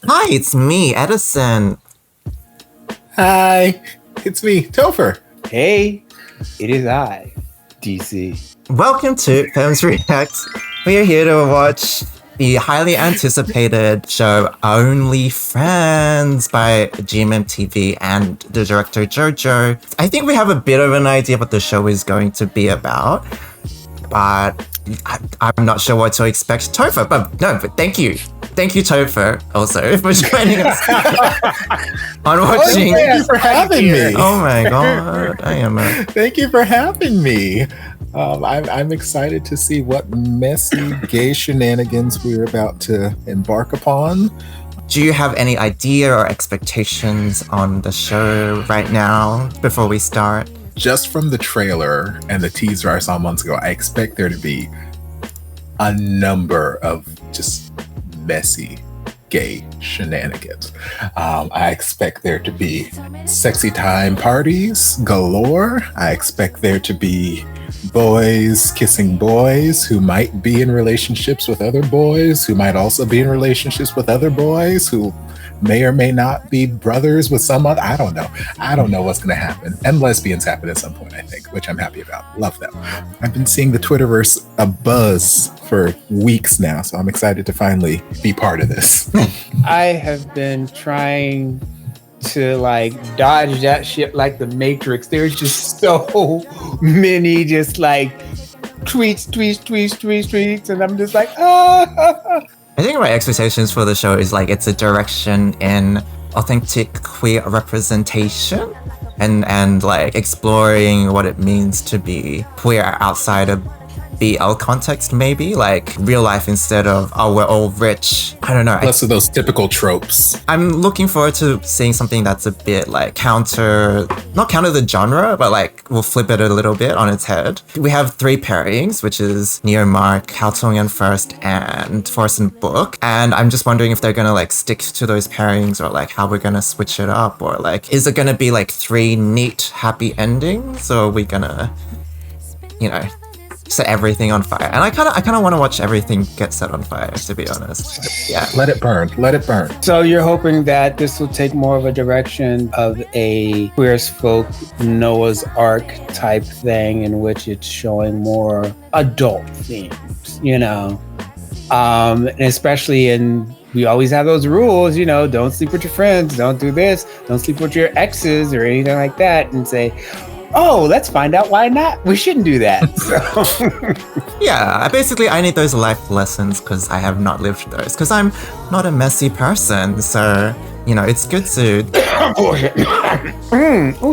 Hi, it's me, Edison. Hi, it's me, Topher. Hey, it is I, DC. Welcome to Femmes React. We are here to watch the highly anticipated show Only Friends by GMMTV and the director Jojo. I think we have a bit of an idea what the show is going to be about, but I'm not sure what to expect. Topher, but thank you. Thank you, Topher, also, for joining us on watching. Thank you for having me. Oh my god, I am a... Thank you for having me. I'm excited to see what messy gay shenanigans we're about to embark upon. Do you have any idea or expectations on the show right now before we start? Just from the trailer and the teaser I saw months ago, I expect there to be a number of just messy gay shenanigans. I expect there to be sexy time parties galore. I expect there to be boys kissing boys who might be in relationships with other boys, who might also be in relationships with other boys, who may or may not be brothers with some other. I don't know what's going to happen. And lesbians happen at some point, I think, which I'm happy about. Love them. I've been seeing the Twitterverse a buzz for weeks now, so I'm excited to finally be part of this. I have been trying to dodge that shit like the Matrix. There's just so many just tweets, and I'm just like, ah. I think my expectations for the show is it's a direction in authentic queer representation and exploring what it means to be queer outside of BL context, maybe real life instead of we're all rich. I don't know. Less of those typical tropes. I'm looking forward to seeing something that's a bit not counter the genre, but we'll flip it a little bit on its head. We have 3 pairings, which is Neo Mark, Hao Tong-yeon first, and Force and Book. And I'm just wondering if they're gonna stick to those pairings or how we're gonna switch it up, or is it gonna be 3 neat happy endings, or are we gonna, set everything on fire? And I kind of want to watch everything get set on fire, to be honest. Yeah, let it burn. So you're hoping that this will take more of a direction of a queer as folk Noah's Ark type thing, in which it's showing more adult themes, and especially in, we always have those rules, don't sleep with your friends, don't do this, don't sleep with your exes or anything like that, and say, oh, let's find out why not. We shouldn't do that. So. Yeah, basically I need those life lessons because I have not lived those. Because I'm not a messy person, so it's good to. Oh,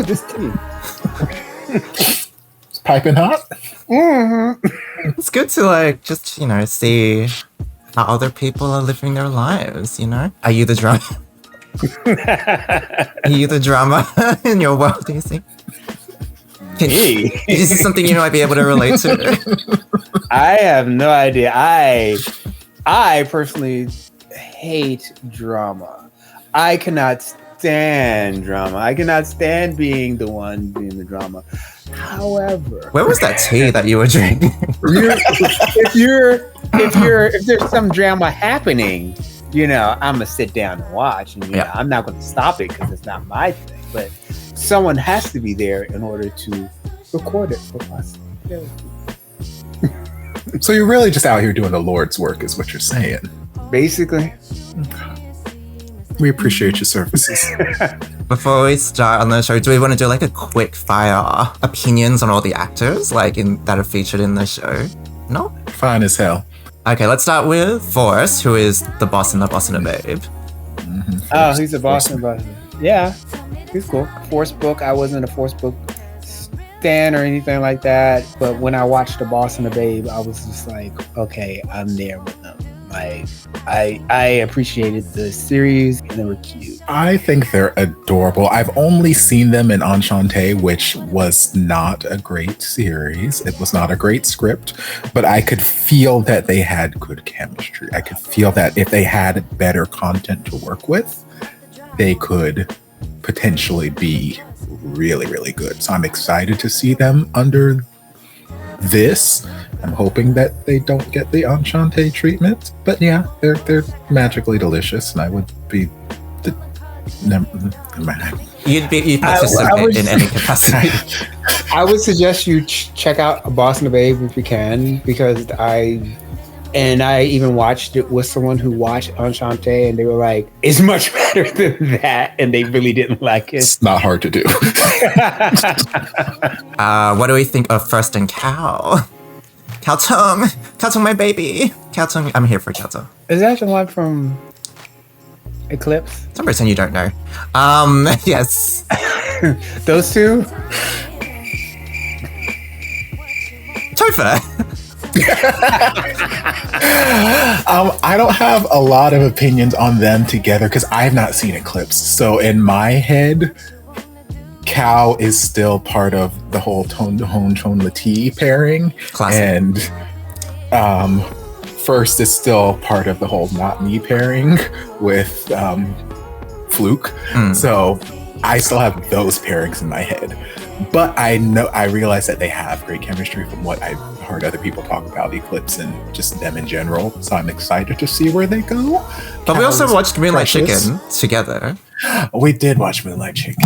this tea. It's piping hot. Mm-hmm. It's good to just see how other people are living their lives. Are you the drama? Are you the drama in your world? Do you think? Is this something you might be able to relate to? I have no idea. I personally hate drama. I cannot stand drama. I cannot stand being the one being the drama. However, where was that tea that you were drinking? if there's some drama happening, I'm gonna sit down and watch, and I'm not gonna stop it because it's not my thing. But someone has to be there in order to record it for us. So you're really just out here doing the Lord's work, is what you're saying. Basically. We appreciate your services. Before we start on the show, do we want to do a quick fire opinions on all the actors that are featured in the show? No? Fine as hell. Okay, let's start with Forrest, who is the boss in the Boss and a Babe. Mm-hmm. Oh, he's the boss in the Boss. Yeah, he's cool. Force Book, I wasn't a Force Book stan or anything like that, but when I watched The Boss and the Babe, I was just like, okay, I'm there with them. I appreciated the series, and they were cute. I think they're adorable. I've only seen them in Enchante, which was not a great series. It was not a great script, but I could feel that they had good chemistry. I could feel that if they had better content to work with, they could potentially be really, really good. So I'm excited to see them under this. I'm hoping that they don't get the Enchante treatment. But yeah, they're magically delicious, and I would be the You'd participate in any capacity. I would suggest you check out Boston Babe if you can, because I even watched it with someone who watched Enchante, and they were like, it's much better than that, and they really didn't like it. It's not hard to do. What do we think of First and Cow? Cow Tongue, my baby. Cow Tongue, I'm here for Cow Tongue. Is that the one from Eclipse? Some reason you don't know. Yes. Those two? Topher. I don't have a lot of opinions on them together because I have not seen Eclipse. So in my head, Cow is still part of the whole Ton Chon Lati pairing. Classic. And First is still part of the whole Not Me pairing with Fluke. So I still have those pairings in my head. But I realize that they have great chemistry from what I've heard other people talk about Eclipse and just them in general. So I'm excited to see where they go. But we also watched Moonlight Precious. Chicken together. We did watch Moonlight Chicken.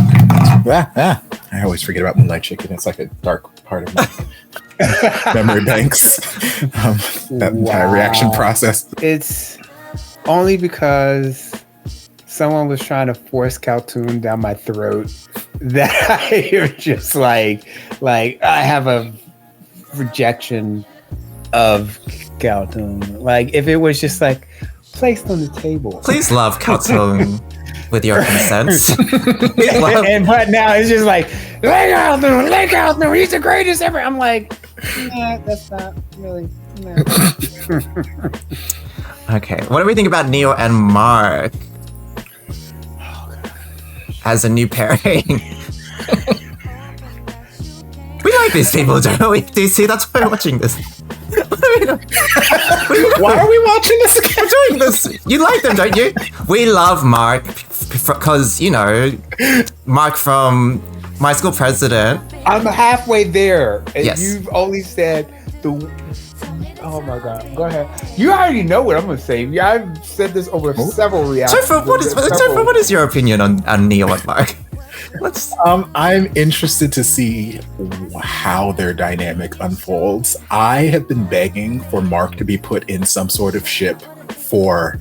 I always forget about Moonlight Chicken. It's like a dark part of my memory banks. That entire reaction process. It's only because someone was trying to force Caltoon down my throat that I am just like I have a rejection of Caltoon. Like if it was just like placed on the table. Please love Cow Tongue with your consent. But now it's just like, Lake Caltoon, he's the greatest ever. I'm like, nah, that's not really. Nah. Okay, what do we think about Neo and Mark as a new pairing? We like these people, don't we? Do you see? That's why we're watching this. Why are we watching this again? We're doing this. You like them, don't you? We love Mark because, you know, Mark from My School President. I'm halfway there. And Yes. You've only said oh my God. Go ahead. You already know what I'm going to say. I've said this over several reactions. Topher, what is your opinion on Neo and Mark? I'm interested to see how their dynamic unfolds. I have been begging for Mark to be put in some sort of ship for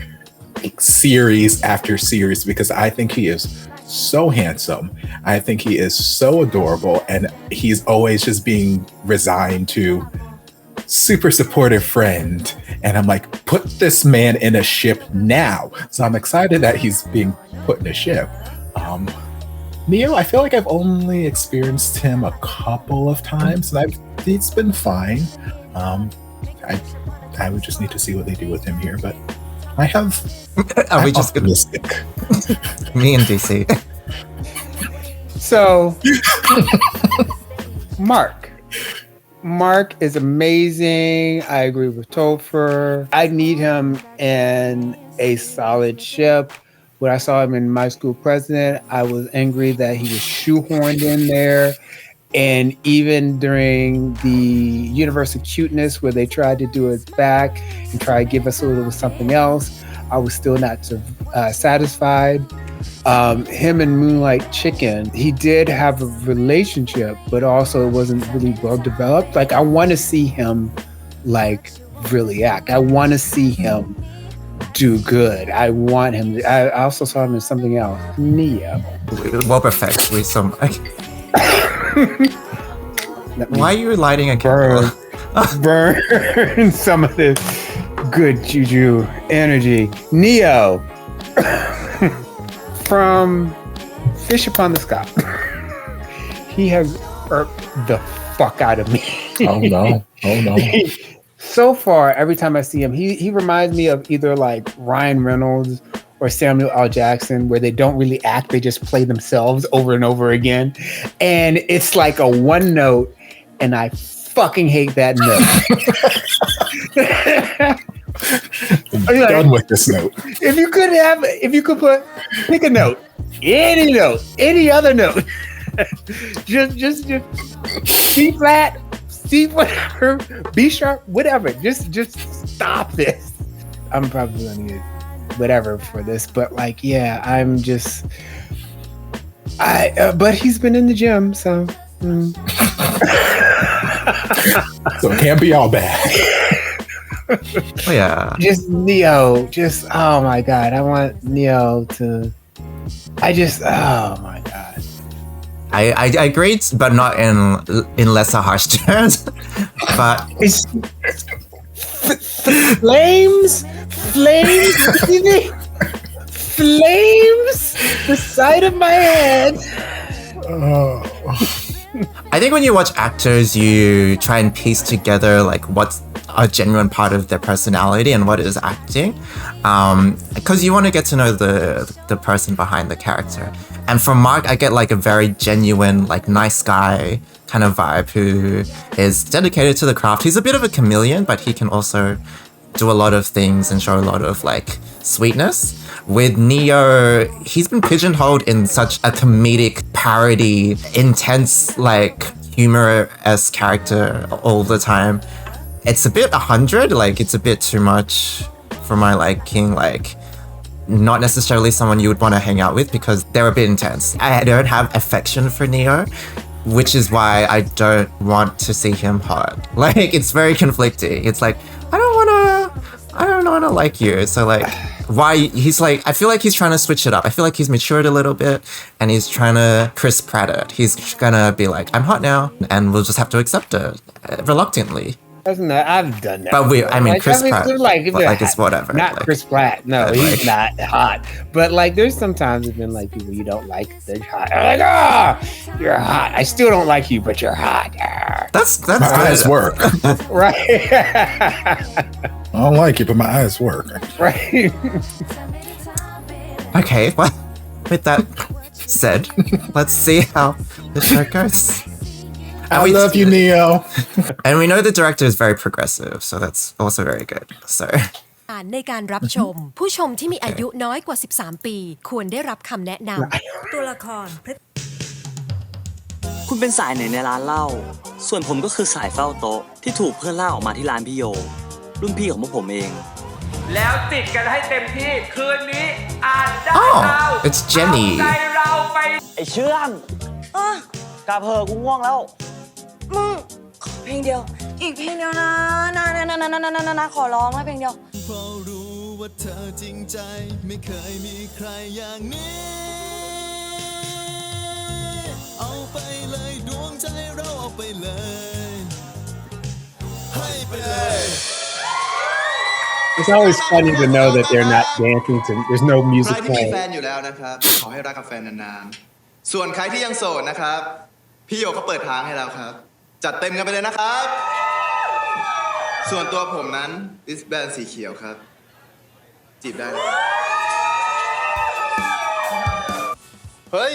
series after series because I think he is so handsome. I think he is so adorable, and he's always just being resigned to super supportive friend. And I'm like, put this man in a ship now. So I'm excited that he's being put in a ship. Neo, I feel like I've only experienced him a couple of times, and he's been fine. I would just need to see what they do with him here, but I'm optimistic. Me and DC. So, Mark is amazing. I agree with Topher. I need him in a solid ship. When I saw him in My School President, I was angry that he was shoehorned in there. And even during the Universe of Cuteness, where they tried to do it back and try to give us a little something else, I was still not satisfied. Him and Moonlight Chicken, he did have a relationship, but also it wasn't really well developed. Like, I want to see him like really act. I want to see him do good. I want him to, I also saw him in something else. Neo. Well, perfect. With some. Why are you lighting a candle? Burn some of this good juju energy. Neo from Fish Upon the Sky. He has irked the fuck out of me. Oh no. So far, every time I see him, he reminds me of either like Ryan Reynolds or Samuel L. Jackson, where they don't really act, they just play themselves over and over again. And it's like a one note, and I fucking hate that note. I'm done with this note. If you could pick a note, any other note, just B flat, C, whatever, B sharp, whatever. Just stop this. I'm probably gonna get whatever for this, but like, yeah, I'm just, but he's been in the gym, so. So it can't be all bad. Oh, yeah. Just Neo, oh my God, I want Neo to, oh my God. I agree, but not in lesser harsh terms. But It's flames, baby. Flames, the side of my head. Oh. I think when you watch actors, you try and piece together like what's a genuine part of their personality and what is acting, because you want to get to know the person behind the character. And from Mark, I get like a very genuine, like nice guy kind of vibe who is dedicated to the craft. He's a bit of a chameleon, but he can also do a lot of things and show a lot of like sweetness. With Neo, he's been pigeonholed in such a comedic parody, intense, like humorous character all the time. It's a bit 100, like it's a bit too much for my liking, like not necessarily someone you would want to hang out with because they're a bit intense. I don't have affection for Neo, which is why I don't want to see him hot. Like it's very conflicting. It's like, I don't want to like you. So like, why he's like, I feel like he's trying to switch it up. I feel like he's matured a little bit and he's trying to Chris Pratt it. He's gonna be like, I'm hot now and we'll just have to accept it reluctantly. I've done that. But Chris Pratt, like it's whatever. Not like, Chris Pratt. No, he's like, not hot. But like, there's sometimes it's been like people you don't like, they're hot. I'm like, you're hot. I still don't like you, but you're hot. That's my eyes work. Right. I don't like it, but my eyes work. Right. Okay, well, with that said, let's see how the show goes. I love you, Neo. And we know the director is very progressive, so that's also very good. So ในการรับชมผู้ชมที่มีอายุน้อยกว่า13ปีควรได้รับคำแนะนำตัวละครคุณเป็นสายไหนในร้านเหล้าส่วนผมก็คือสายเฝ้าโต๊ะที่ถูกเพื่อนล่ากออกมาที่ร้านพี่โยรุ่นพี่ของพวกผมเองแล้วติดกันให้เต็มที่คืนนี้อาจได้เรา it's Jenny ใจเราไปไอ้เชื่องกลับเถอะกูง่วงแล้วมึงขอเพลงเดียวอีกเพลงเดียวนะขอร้องนะเพลงเดียวเพราะรู้ว่าเธอจริงใจไม่เคยมีใครอย่างนี้เอาไปเลยดวงใจเราเอาไปเลยให้ไปเลย It's always funny to know that they're not dancing to, there's no ใค music รที่มี playing. แฟนอยู่แล้วนะครับขอให้รักกับแฟนนานๆส่วนใครที่ยังโสดนะครับพี่โยเขาเปิดทางให้แล้วครับจัดเต็มกันไปเลยนะครับส่วนตัวผมนั้นริสแบนสีเขียวครับจีบได้เลยเฮ้ย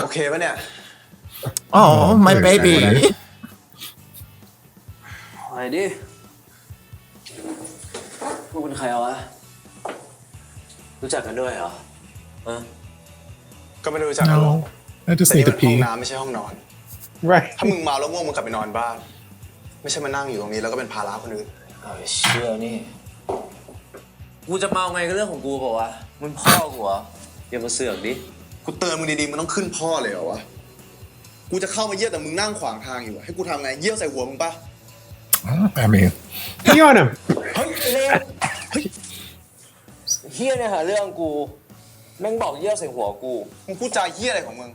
โอเคปะเนี่ย oh my baby อะไรดิพวกเป็นใครวะรู้จักกันด้วยเหรอก็ไม่รู้จักกันหรอก I just แต่ need นี่ to มันห้อง pee. น้ำไม่ใช่ห้องนอน Right. ถ้ามึงเมาแล้วง่วงมึงกลับไปนอนบ้านไม่ใช่มานั่งอยู่ตรงนี้แล้วก็เป็นภาระคนอื่น เชื่อนี่กูจะเมาไงก็เรื่องของกูเปล่าวะมึงพ่อกูเหรออย่ามาเสือกดิ กูเตือนมึงดีๆมึงต้องขึ้นพ่อเลยเหรอวะกูจะเข้ามาเยี่ยมแต่มึงนั่งขวางทางอยู่ให้กูทำไงเยี่ยวใส่หัวมึงปะ I mean, Pee on him. เฮ้ยเลวเฮียเนี่ยหาเรื่องกูแม่งบอกเยี่ยวใส่หัวกู มึงพูดจาเยี่ยอะไรของมึง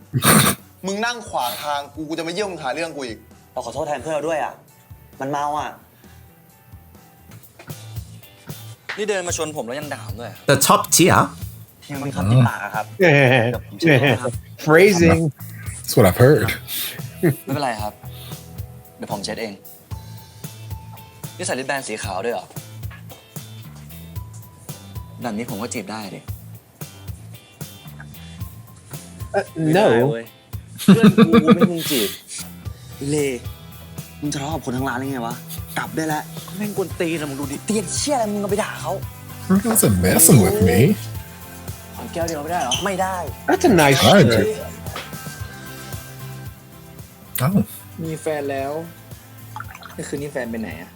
มึงนั่งขวางทางกูจะมาเยี่ยมมึงหาเรื่องกูอีก เราขอโทษแทนเพื่อนเราด้วยอ่ะมันเมาอ่ะนี่เดินมาชนผมแล้วยังด่าด้วย the top tier ยังมีคำติดปากอะครับ Phrasing. that's what I've heard. ไม่เป็นไรครับเดี๋ยวผมเช็ดเองนี่ใส่ลิปแบนสีขาวด้วยเหรอแบบนี้ผมก็จีบได้ดิ No. เพื่อนกูไม่มึงจีบเลมึงจะทะเลาะกับคนทั้งร้านได้ไงวะกลับได้แล้วแม่งกวนตีนนะมึงดูดิเตียนเชี่ยอะไรมึงเอาไปด่าเขา You guys are messing with me. ขอแก้วเดียวไม่ได้เหรอไม่ได้ That's a nice All right, shirt. Oh. มีแฟนแล้วนี่คืนนี้แฟนไปไหนอะ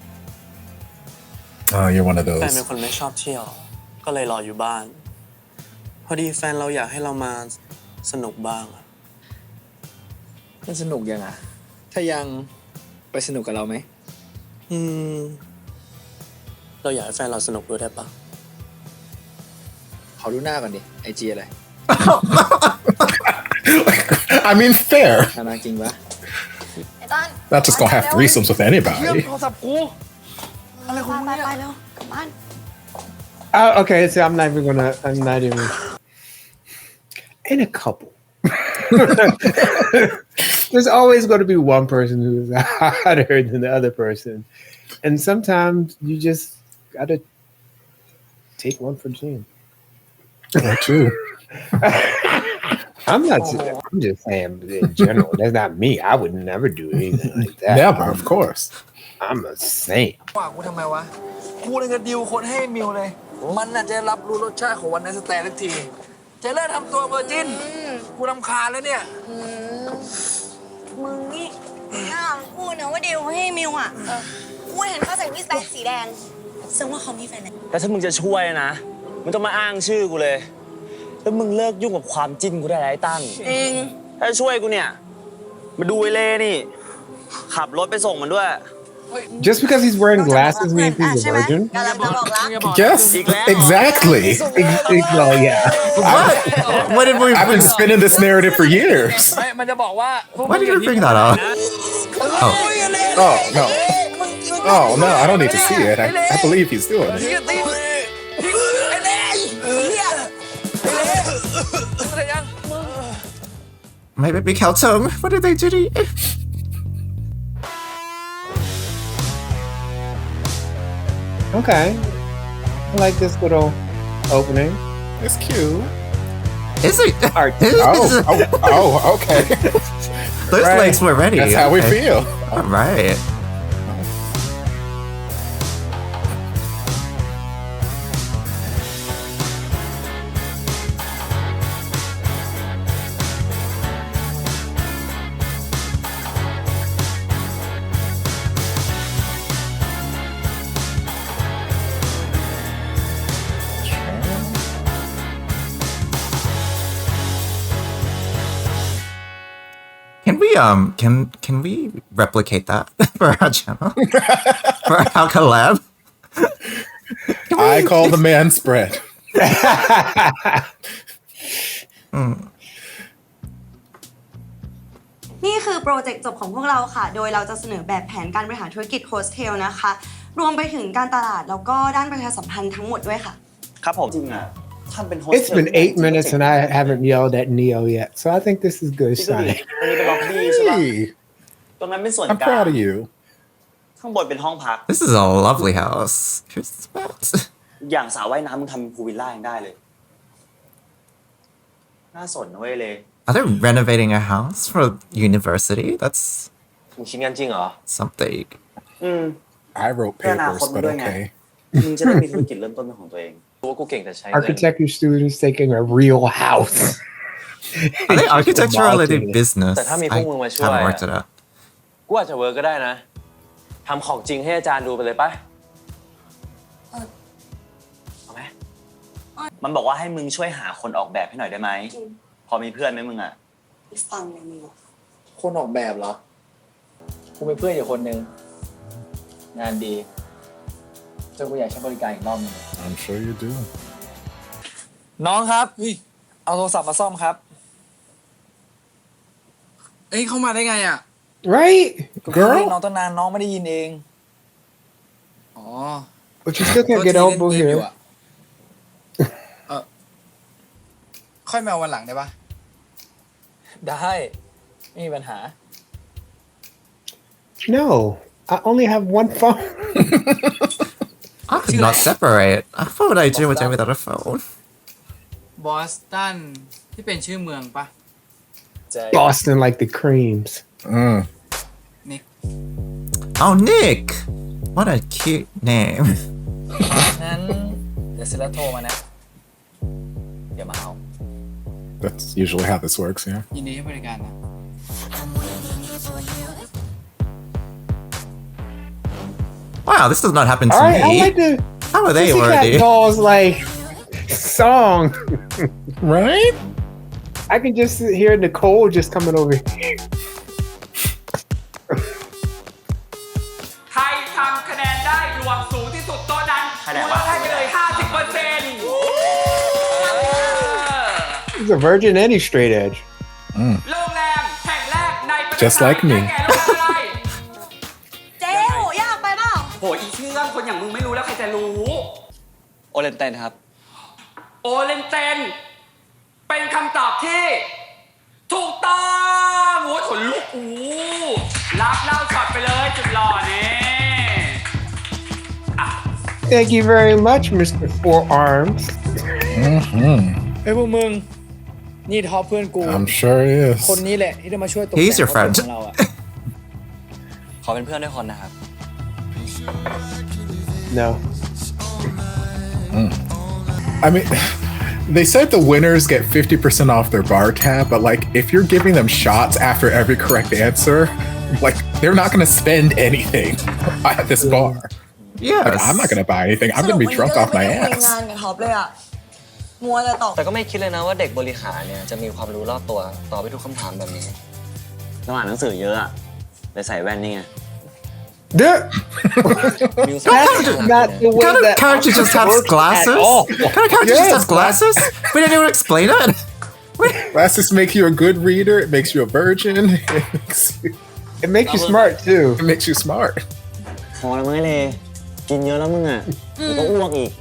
Oh, you're one of แฟน those. เป็นคนไม่ชอบเที่ยวก็เลยรออยู่บ้านพอดีแฟนเราอยากให้เรามาสนุกบ้างอะ มันสนุกยังอะถ้ายังไปสนุกกับเราไหม เราอยากให้แฟนเราสนุกด้วยได้ปะ ขอดูหน้าก่อนดิไอจีอะไร I mean, fair. น่ารักจริงปะ ไอ้ต้น Not just gonna have threesomes with เยี่ยม anybody. โทรศัพท์กูอะไรของมึงเนี่ย ไปแล้วกลับบ้าน Okay, so I'm not even. In a couple. There's always going to be one person who's hotter than the other person. And sometimes you just got to take one for the team. Or two. I'm just saying in general. That's not me. I would never do anything like that. Never, of course. I'm a saint. ว่ากูทำไมวะกูเลยจะดิวคนให้มิวเลย มันน่ะจะรับรู้รสชาติของวันในสแตนสักทีจะเลิกทำตัวเวอร์จินกูรำคาญแล้วเนี่ย มึงนี่น่าพูดนะว่าดิวให้มิวอ่ะกูเห็นเขาใส่มิสแบนสีแดงซึ่งว่าเขามีแฟนแล้ว แต่ถ้ามึงจะช่วยนะมึงต้องมาอ้างชื่อกูเลยแล้วมึงเลิกยุ่งกับความจิ้นกูได้แล้วไอ้ตั้ง จริง ถ้าช่วยกูเนี่ยมาดูไอ้เล่นี่ขับรถไปส่งมันด้วย Just because he's wearing glasses means he's a virgin? กำลังจะบอกรัก Yes, exactly. Well, yeah. What did we? I've been spinning this narrative for years. ไม่มันจะบอกว่า Why did you bring that up? Oh, Oh, no. Oh, no, I don't need to see it. I believe he's doing it. my baby cow tongue. What did they do to you? Okay. I like this little opening. It's cute. Is it? Oh, okay. Those Right. legs were ready. That's how we Okay. feel. All right. Can we replicate that for our channel? For our collab? I call the man spread. นี่คือโปรเจกต์จบของพวกเราค่ะ โดยเราจะเสนอแบบแผนการบริหารธุรกิจโฮสเทลนะคะ รวมไปถึงการตลาดแล้วก็ด้านประชาสัมพันธ์ทั้งหมดด้วยค่ะ ครับผมจริงอ่ะท่านเป็นโฮส It's been 8 minutes and I haven't yelled at Neo yet, so I think this is good ตรง sign. นี้เป็นล็อบบี้ใช่ปะ Hey, ตรงนั้นเป็นส่วน I'm กลาง proud of you. ข้างบนเป็นห้องพัก This is a lovely house. Here's the spot. อย่างสระว่ายน้ำมึงทำเป็นพูลวิลล่ายังได้เลยน่าสนนะเว้ยเลย Are they renovating a house for university? That's มึงคิดงั้นจริงเหรอ something. I wrote papers, but okay. มึงจะได้มีธุรกิจเริ่มต้นเป็นของตัวเองรู้ว่ากูเก่งแต่ใช้เงิน Architecture students taking a real house. Are they architecture or are they business? แต่ถ้ามีพวกมึงมาช่วย haven't worked it out. กูอาจจะเวิร์กก็ได้นะทำของจริงให้อาจารย์ดูไปเลยปะเอาไหมมันบอกว่าให้มึงช่วยหาคนออกแบบให้หน่อยได้ไหมพอมีเพื่อนไหมมึงอ่ะ ฟังเลยมึง คนออกแบบเหรอกูเป็นเพื่อนอยู่คนหนึ่งงานดีจนกูอยากใช้บริการอีกรอบนึง I'm sure you do. น้องครับเอาโทรศัพท์มาซ่อมครับเอ้ยเข้ามาได้ไงอ่ะ Right? เฮ้ย Girl? น้องต้นนานน้องไม่ได้ยินเองอ๋อ But you still can't get over here. ค่อยมาวันหลังได้ปะได้ไม่มีปัญหา No, I only have one phone. I could not separate. What would I do without a phone? บอสตันที่เป็นชื่อเมืองปะ Boston like the creams. Oh, Nick! What a cute name. นั้นเดี๋ยวเสร็จแล้วโทรมานะเดี๋ยวมาเอา That's usually how this works, yeah. ยินดีให้บริการนะ Wow, this does not happen to All right, me. I like the How are they Pussycat already? Dolls like song. Right? I can just hear Nicole just coming over here. ใครทำคะแนนได้รวมสูงที่สุดโต๊ะนั้นให้ไปเลย 50% He's a virgin and he's straight edge. โรงแรมแห่งแรกในประเทศ Just like me ได้แก่โรงแรมอะไร เจ๊โหยากไปเปล่า โหอีเชื่องคนอย่างมึงไม่รู้แล้วใครจะรู้ โอเลนเตนครับ โอเลนเตนเป็นคำตอบที่ ถูกต้องโอ้ยขนลุกอู้รับเล่าช็อตไปเลยจุดหล่อนี่ Thank you very much, Mr. Four Arms. เฮ้ยพวกมึง นี่ท็อปเพื่อนกู I'm sure it is. คนนี้แหละที่จะมาช่วยตกแต่ง He's your คอน friend. เสิร์ตของเราอะ ขอเป็นเพื่อนด้วยคนนะครับ No. I mean, they said the winners get 50% off their bar tab, but like if you're giving them shots after every correct answer, like they're not gonna spend anything at this bar. Yes. Like, I'm not gonna buy anything. I'm gonna be drunk off my สรุปวันนี้ก็เลยไม่ได้คุย ass. งานกับท็อปเลยอะมัวแต่ตอบ แต่ก็ไม่คิดเลยนะว่าเด็กบริหารเนี่ยจะมีความรู้รอบตัวตอบไปทุกคำถามแบบนี้ ต้องอ่านหนังสือเยอะอะเลยใส่แว่นนี่ไง มิวสิก That's not the way Kind of that character just has works glasses? at all. Kind of character just Yes, has glasses? We didn't even explain it. Glasses make you a good reader. It makes you a virgin. It makes you smart too. It makes you smart. พอแล้วไหมเลยกินเยอะแล้วมึงอ่ะเดี๋ยวก็อ้วกอีก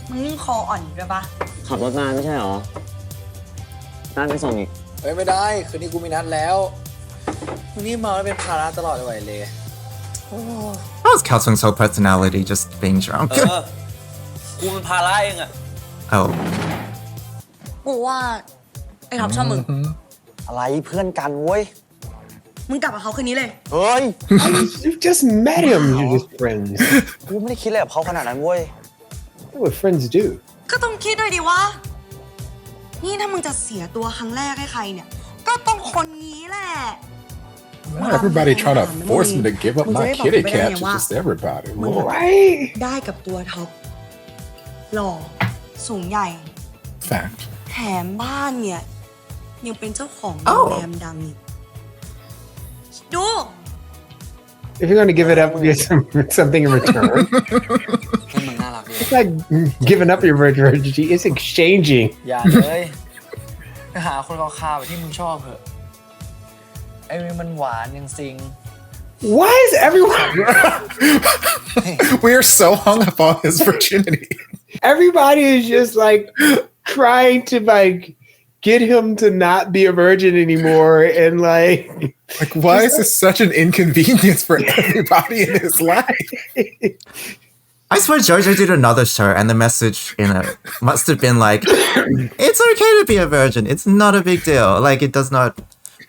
มึงยิ่งคออ่อนอยู่ด้วยปะ ขับรถมาไม่ใช่หรอต้านไปส่งอีก เฮ้ยไม่ได้ คืนนี้กูมีนัดแล้วมึงนี่เมาแล้วเป็นภาระตลอดเลยเลย How's Calsung's whole personality just being drunk? กูเป็นภาระเองอะ Oh. กูว่าไอ้ท็อปชอบมึง อะไรเพื่อนกันเว้ย มึงกลับกับเขาคืนนี้เลย เฮ้ย You just met him. You're just friends. กูไม่ได้คิดเลยกับเขาขนาดนั้นเว้ย That's what friends do. ก็ต้องคิดด้วยดิว่า นี่ถ้ามึงจะเสียตัวครั้งแรกให้ใครเนี่ย ก็ต้องคนนี้แหละ Not everybody trying to force me to give up my kitty cat to just everybody. มึง Whoa. อะ Right? ได้กับตัวท็อปหล่อสูงใหญ่ Fact. แถมบ้านเนี่ย ยังเป็นเจ้าของโร Oh. งแรมดังอีกดู If you're going to give it up, get something in return. เพื่อนมึงน่ารักดี It's like giving up your virginity. It's exchanging. อย่าเลยไปหาคนคาวๆแบบที่มึงชอบเถอะไอ้นี่มันหวานยังซิง Why is everyone? We are so hung up on his virginity. Everybody is just like trying to like get him to not be a virgin anymore, and like Why is this such an inconvenience for everybody in his life? I swear Jojo did another show and the message in it must have been like, it's okay to be a virgin. It's not a big deal. Like, it does not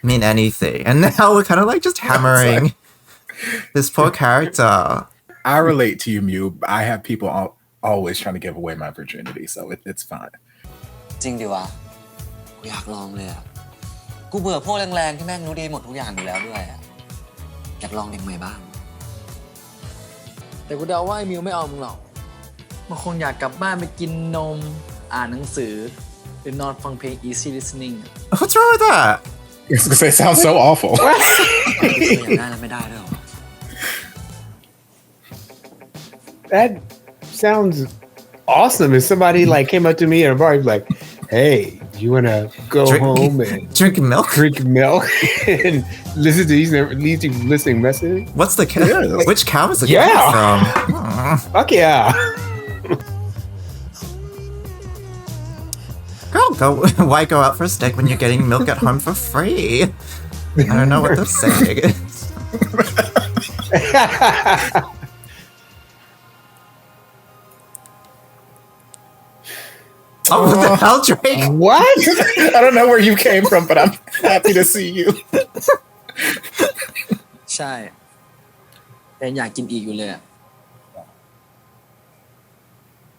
mean anything. And now we're kind of like just hammering this poor character. I relate to you, Mew. I have people always trying to give away my virginity, so it's fine. จริงดิวะ กูอยากลองเลยอะกูเบื่อพวกแรงๆที่แม่งรู้ดีหมดทุกอย่างอยู่แล้วด้วยอะอยากลองเด็กใหม่บ้าง แต่กูเดาว่าไอ้มิวไม่เอามึงหรอก มันคงอยากกลับบ้านไปกินนม อ่านหนังสือ หรือนอนฟังเพลง easy listening อะ What's wrong with that? It's because it sounds so awful. อยากได้แล้วไม่ได้ด้วยหรอ that sounds awesome. If somebody like came up to me at a bar, he'd be like, "Hey, you wanna go home and Drink milk? drink milk and listen to these listening messages?" What's the cow? Yeah. Which cow is it Yeah. coming from? Fuck yeah. Girl, why go out for a steak when you're getting milk at home for free? I don't know what they're saying. Oh, what the hell, Drake? What? I don't know where you came from, but I'm happy to see you. ใช่แต่อยากกินอีกอยู่เลยอะ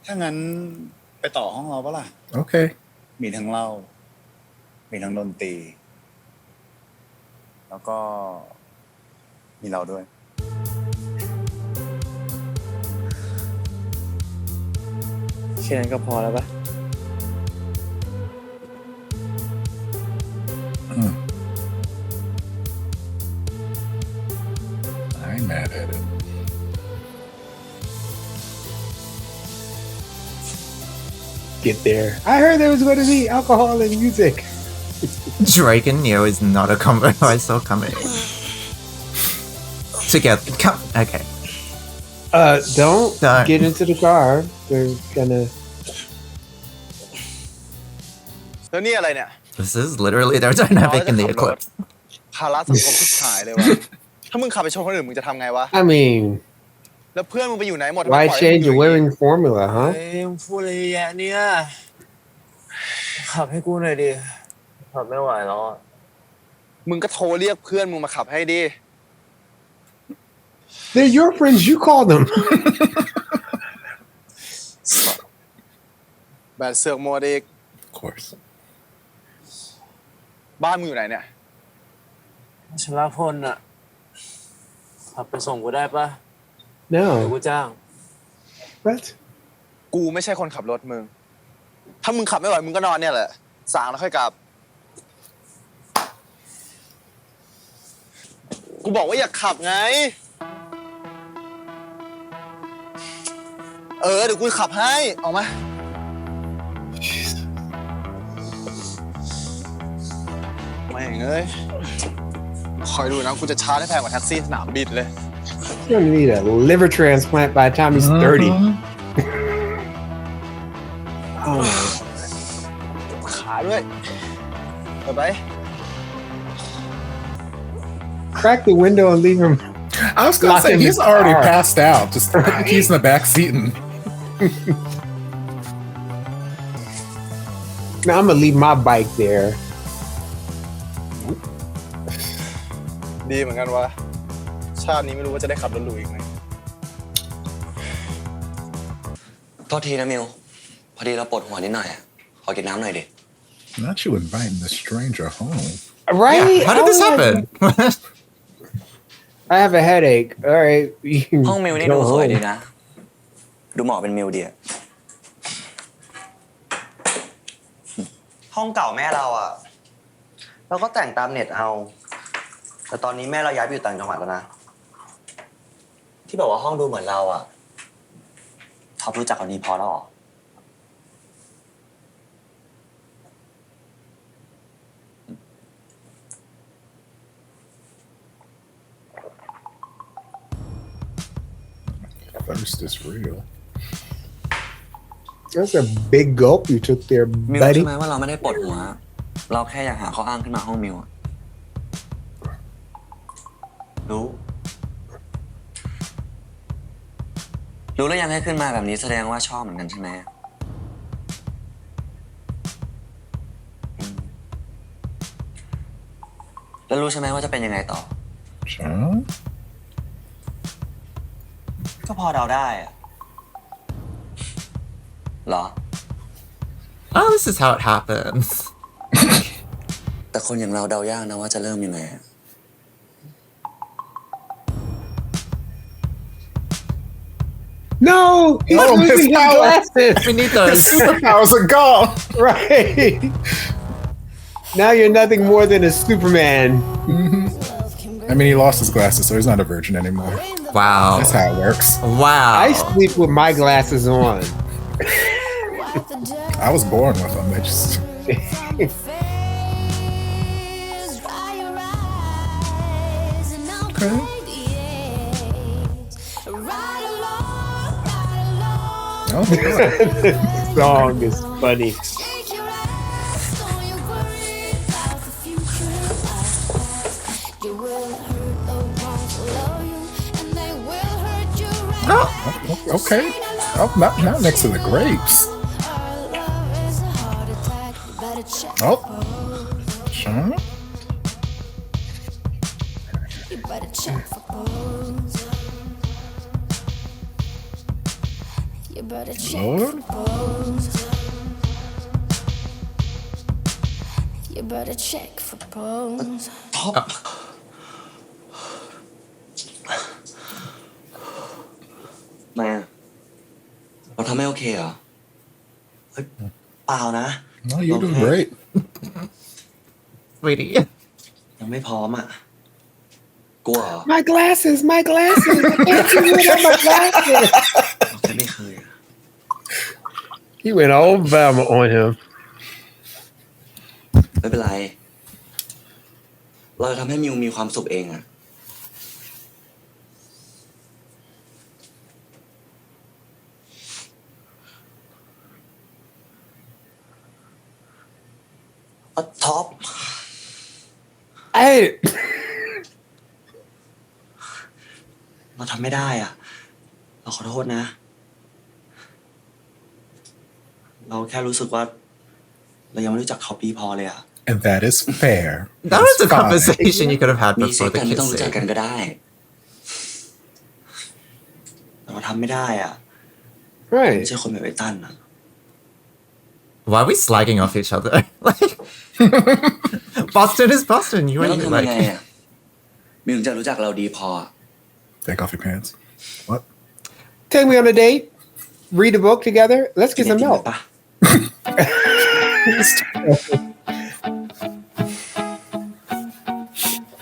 ถ้างั้นไปต่อห้องเราปะล่ะ Okay. มีทั้งเหล้ามีทั้งดนตรี แล้วก็มีเราด้วย แค่นั้นก็พอแล้วปะ I ain't mad at it. Get there. I heard there was going to be alcohol and music. Drake and Neo is not a combo I saw coming. Together. Come. Okay. Don't get into the car. They're gonna. แล้วนี่อะไรเนี่ย This is literally their dynamic in the eclipse. ภาระสังคมทุกหายเลยวะ ถ้ามึงขับไปชนคนอื่นมึงจะทำไงวะ I mean, แล้วเพื่อนมึงไปอยู่ไหนหมด why change your wearing formula, huh? เอ้ยมึงพูดอะไรแย่เนี่ยขับให้กูหน่อยดิขับไม่ไหวแล้วอะ มึงก็โทรเรียกเพื่อนมึงมาขับให้ดิ They're your friends. You call them. แบนเสือกโมดิก Of course. บ้านมึงอยู่ไหนเนี่ย ชลพลอะขับไปส่งกูได้ปะเดี๋ยว No. กูจ้าง What? กูไม่ใช่คนขับรถมึง ถ้ามึงขับไม่ไหวมึงก็นอนเนี่ยแหละ สางแล้วค่อยกลับ กูบอกว่าอย่าขับไง เดี๋ยวกูขับให้ ออกมา ไม่เงยคอยดูนะกูจะชาร์จให้แพงกว่าแท็กซี่สนามบินเลย He's gonna need a liver transplant by the time he's 30. Oh. ขาด้วยไป Crack the window and leave him. I was gonna Lock say in he's the already car. passed out. Just put the keys in the back seat and Now I'm gonna leave my bike there. ดีเหมือนกันวะชาตินี้ไม่รู้ว่าจะได้ขับรถหรูอีกไหม โทษทีนะมิว พอดีเราปวดหัวนิดหน่อยอะขอกินน้ำหน่อยดิ not you inviting the stranger home. Right? Yeah, how did this happen? I have a headache. All right. You can ห้องมิวนี่ go ดูสวย home. ดีนะ ดูเหมาะเป็นมิวดีอะห้องเก่าแม่เราอะเราก็แต่งตามเน็ตเอา แต่ตอนนี้แม่เราย้ายไปอยู่ต่างจังหวัดแล้วนะ ที่บอกว่าห้องดูเหมือนเราอะท็อปรู้จักกันดีพอแล้วหรอ Thirst is real. That's a big gulp you took there, มิวรู้ buddy. ใช่ไหมว่าเราไม่ได้ปวดหัว เราแค่อยากหาข้ออ้างขึ้นมาห้องมิวอะรู้แล้วยังให้ขึ้นมาแบบนี้แสดงว่าชอบเหมือนกันใช่ไหมแล้วรู้ใช่ไหมว่าจะเป็นยังไงต่อ John? ก็พอเดาได้อะเหรอ Oh, this is how it happens. แต่คนอย่างเราเดายากนะว่าจะเริ่มยังไง No, he's Oh, losing his his power. glasses. We need those. Superpowers are gone. Right. Now you're nothing more than a Superman. I mean, he lost his glasses, so he's not a virgin anymore. Wow. That's how it works. Wow. I sleep with my glasses on. I was born with them. They just okay. Oh, This song is funny. okay. Oh, not next to the grapes. Oh, Sean. Lord. You better check for bones. แม่เราทำไม่โอเคเหรอ เปล่านะ No, you're doing great. Sweetie. ยังไม่พร้อมอ่ะกลัวเหรอ My glasses, my glasses. I can't see without my glasses. เราแค่ไม่เคยอะ He went all Bama on him. ไม่เป็นไร เราจะทำให้มิวมีความสุขเองอ่ะ ท็อป Hey. เราทำไม่ได้อ่ะ เราขอโทษนะ เราแค่รู้สึกว่า เรายังไม่รู้จักเขาดีพอเลยอ่ะ And that is fair. That was a Fine. conversation you could have had มีเซ็ before กกัน the ไม่ต้องรู้จัก kissing. กันก็ได้ เราทำไม่ได้อ่ะ Right. ไม่ใช่คนแบบไอ้ตั้นอ่ะ Why are we slagging off each other? Like, Boston is Boston. You แล้ว and เรา you ทำยังไง like. อ่ะมิวถึงจะรู้จักเราดีพอ Take off your pants. What? Take me on a date. Read a book together. Let's get some กิน milk. ปะ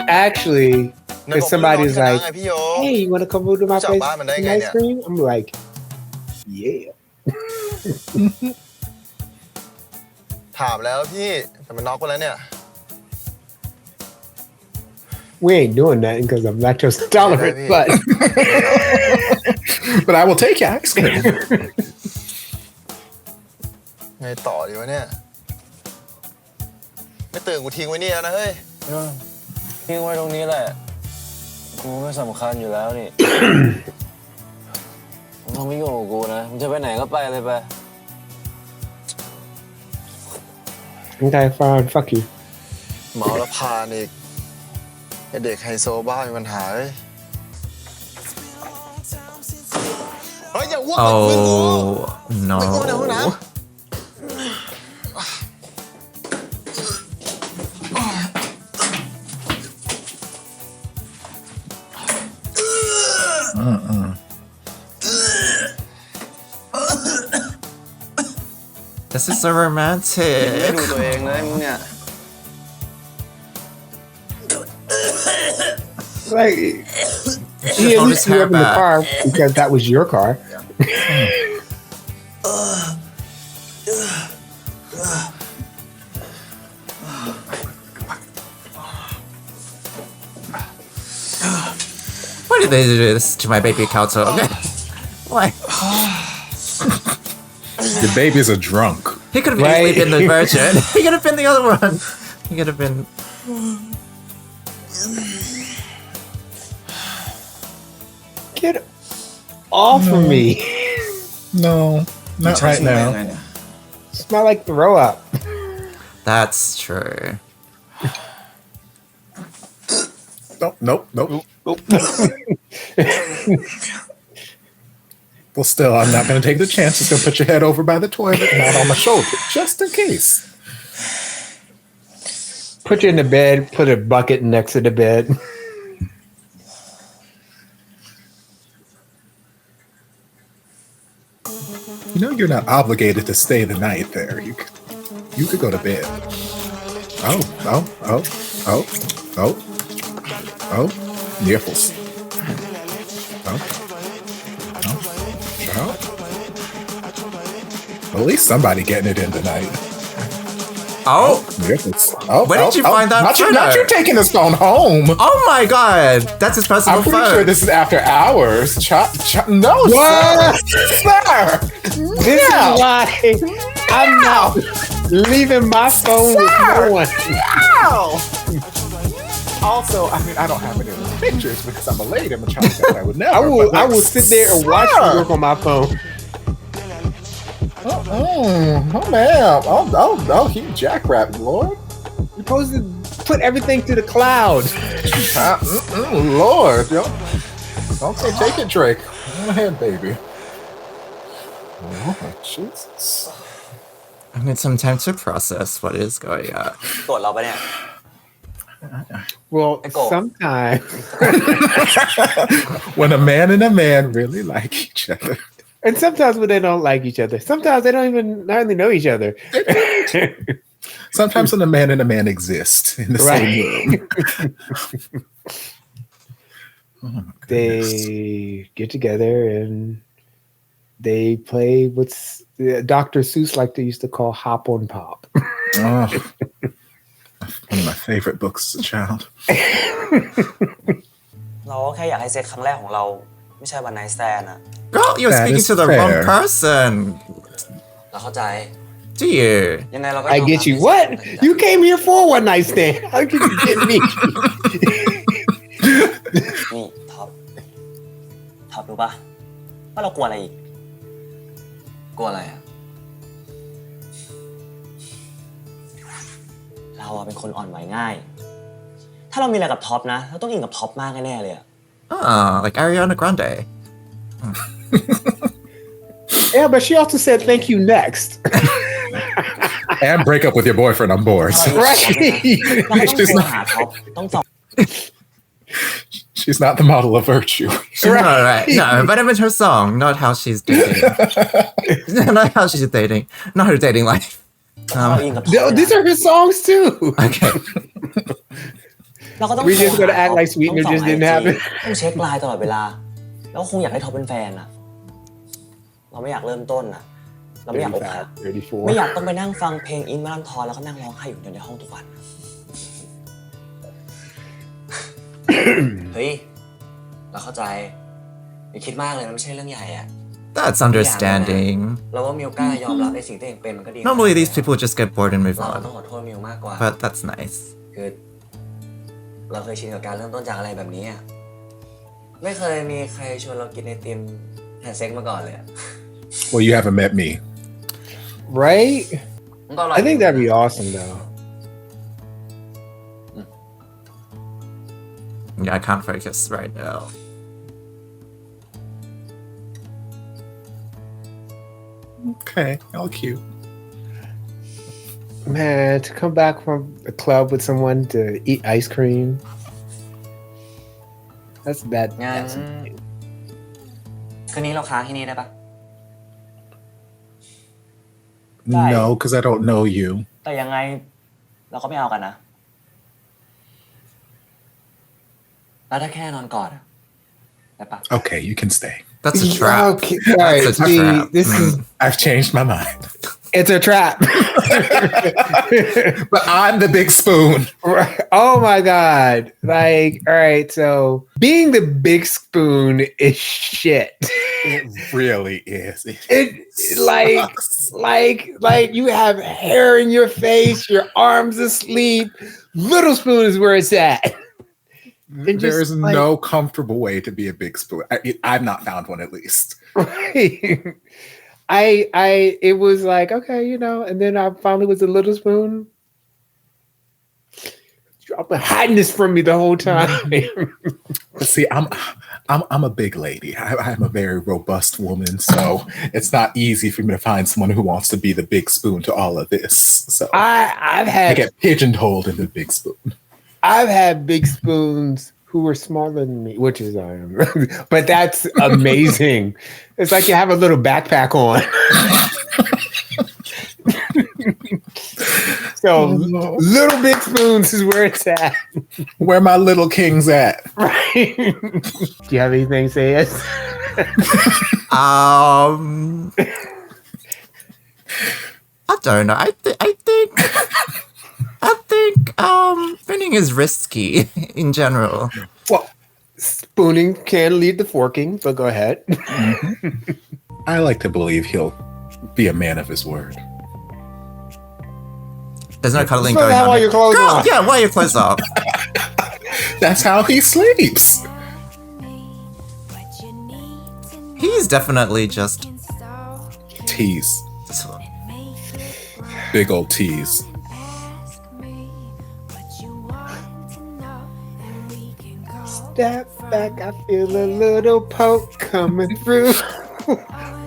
Actually, if somebody's like, ไงพี่โย "Hey, you want to come over to my จาก place บ้านมันได้ and ไง ice เนี่ย cream?" I'm like, "Yeah." ถามแล้วพี่แต่มันน็อกไปแล้วเนี่ย We ain't doing that because I'm lactose intolerant, Yeah, but But I will take your ice cream. ไงต่อดีวะเนี่ย ไม่ตื่นกูทิ้งไว้นี่แล้วนะเฮ้ย ทิ้งไว้ตรงนี้แหละ กูไม่สำคัญอยู่แล้วนี่ มึงไม่ยุ่งกับกูนะ มึงจะไปไหนก็ไปเลยไป okay, fine, fuck you. เมาแล้วพานอีกไอ้เด็กไฮโซบ้ามีปัญหาเฮ้ยอย่าอ้วกไปคุยกู Oh ไปอ้วกในห้องน้ no. This is so ไม่ romantic. ดูตัวเองเลยมึงเนี่ย Like, he at hold least his threw hair up in the back. car because that was your car. Why did they do this to my baby cow dog? Why? The babies are drunk. He could have easily been the virgin. He could have been the other one. He could have been. Get off of me. No, not right now. Smell like throw up. That's true. Nope. Well, still, I'm not going to take the chance. Just going to put your head over by the toilet, not on my shoulder, just in case. Put you in the bed, put a bucket next to the bed. You know you're not obligated to stay the night there. You could go to bed. Oh. Nipples. Oh. Well, at least somebody getting it in tonight. Oh, Nipples. Oh, where did you find that not photo? not you taking this phone home. Oh my god, that's his personal I'm pretty phone. sure this is after hours. No, What? sir. This is why I'm not leaving my phone with no one. No. Also, I mean, I don't have any of the pictures because I'm a lady. I'm a child. I would never. I will sit there and watch you work on my phone. Oh man! Oh, he jackrabbit, Lord. You're supposed to put everything to the cloud. Lord, yo. Okay, take it, Drake. Go ahead, baby. Oh, Jesus. I need some time to process what is going on. โกรธเราปะเนี่ย Well, Go. sometimes When a man and a man really like each other. And sometimes when they don't like each other, sometimes they don't even hardly know each other. Sometimes when a man and a man exist in the same room. They get together and they play what's Dr. Seuss like they used to call hop on pop. Oh, one of my favorite books as a child. เราก็แค่อยากให้เซ็กครั้งแรกของเราไม่ใช่วันไนท์สแตนด์อะ Girl, you're That speaking is to the wrong fair. person. เราเข้าใจ Do you? ยังไงเราก็ I get you. What? You came here for a one night stand. How could you get me? นี่ท็อปรู้ปะว่าเรากลัวอะไรอีกกลัวอะไรอะเราอะเป็นคนอ่อนไหวง่าย ถ้าเรามีอะไรกับท็อปนะเราต้องอินกับท็อปมากแน่ๆเลยอะ Like Ariana Grande. Yeah, but she also said thank you next. And break up with your boyfriend on board. So Right. เราก็ต้องโทรหาท็อปต้องจอง she's not the model of virtue. Right. No, but I meant her song, not how she's dating. Not how she's dating. Not her dating life. เราอินกับท็อป These are his songs too. Okay. เราก็ต้อง We just gonna act like Sweetener just didn't happen. ต้องเช็คไลน์ตลอดเวลาแล้วคงอยากให้ท็อปเป็นแฟนอะเราไม่อยากเริ่มต้นอะเราไม่อยากอกหักไม่อยากต้องไปนั่งฟังเพลงอินมาลันทอนแล้วก็นั่งร้องไห้อยู่ในห้องทุกวัน เฮ้ยเราเข้าใจอย่าคิดมากเลยมันไม่ใช่เรื่องใหญ่อะ That's understanding. เราว่ามิวกล้ายอมรับในสิ่งที่ตัวเองเป็นมันก็ดี Normally these people just get bored and move เราต้อง on. ขอโทษมิวมากกว่า But that's nice. คือเราเคยชินกับการเริ่มต้นจากอะไรแบบนี้อะไม่เคยมีใครชวนเรากินไอติมแฮนด์เซ็กมาก่อนเลยอะ Well, you haven't met me. Right? มันก็อร่อย I think that'd be awesome though. Yeah, I can't focus right now. Okay, all cute. Man, to come back from a club with someone to eat ice cream. That's bad. งั้นคืนนี้เราค้างที่นี่ได้ปะ Right. No, because I don't know you. แต่ยังไงเราก็ไม่เอากันนะแล้วถ้าแค่นอนกอดอะได้ปะ Okay, you can stay. That's a trap. Okay, all right, That's a see, trap. this is I've changed my mind. it's a trap. But I'm the big spoon. Right. Oh my god. Like, all right, so being the big spoon is shit. It really is. It like you have hair in your face, your arms asleep. Little spoon is where it's at. There is no comfortable way to be a big spoon. I've not found one at least. Right. It was like, okay, you know, and then I finally was a little spoon. I've been hiding this from me the whole time. But see, I'm a big lady. I'm a very robust woman, so it's not easy for me to find someone who wants to be the big spoon to all of this. So I get pigeonholed in the big spoon. I've had big spoons who were smaller than me, which is I am. But that's amazing. It's like you have a little backpack on. So little big spoons is where it's at. Where my little king's at. Right. Do you have anything to say? Yes. I don't know. I think spooning is risky in general. Well, spooning can lead to forking, but go ahead. I like to believe he'll be a man of his word. There's no cuddling So going how on. are your clothes Girl, on? yeah, why are your clothes off? That's how he sleeps. He's definitely just Tease. Big old tease. Step back, I feel a little poke coming through.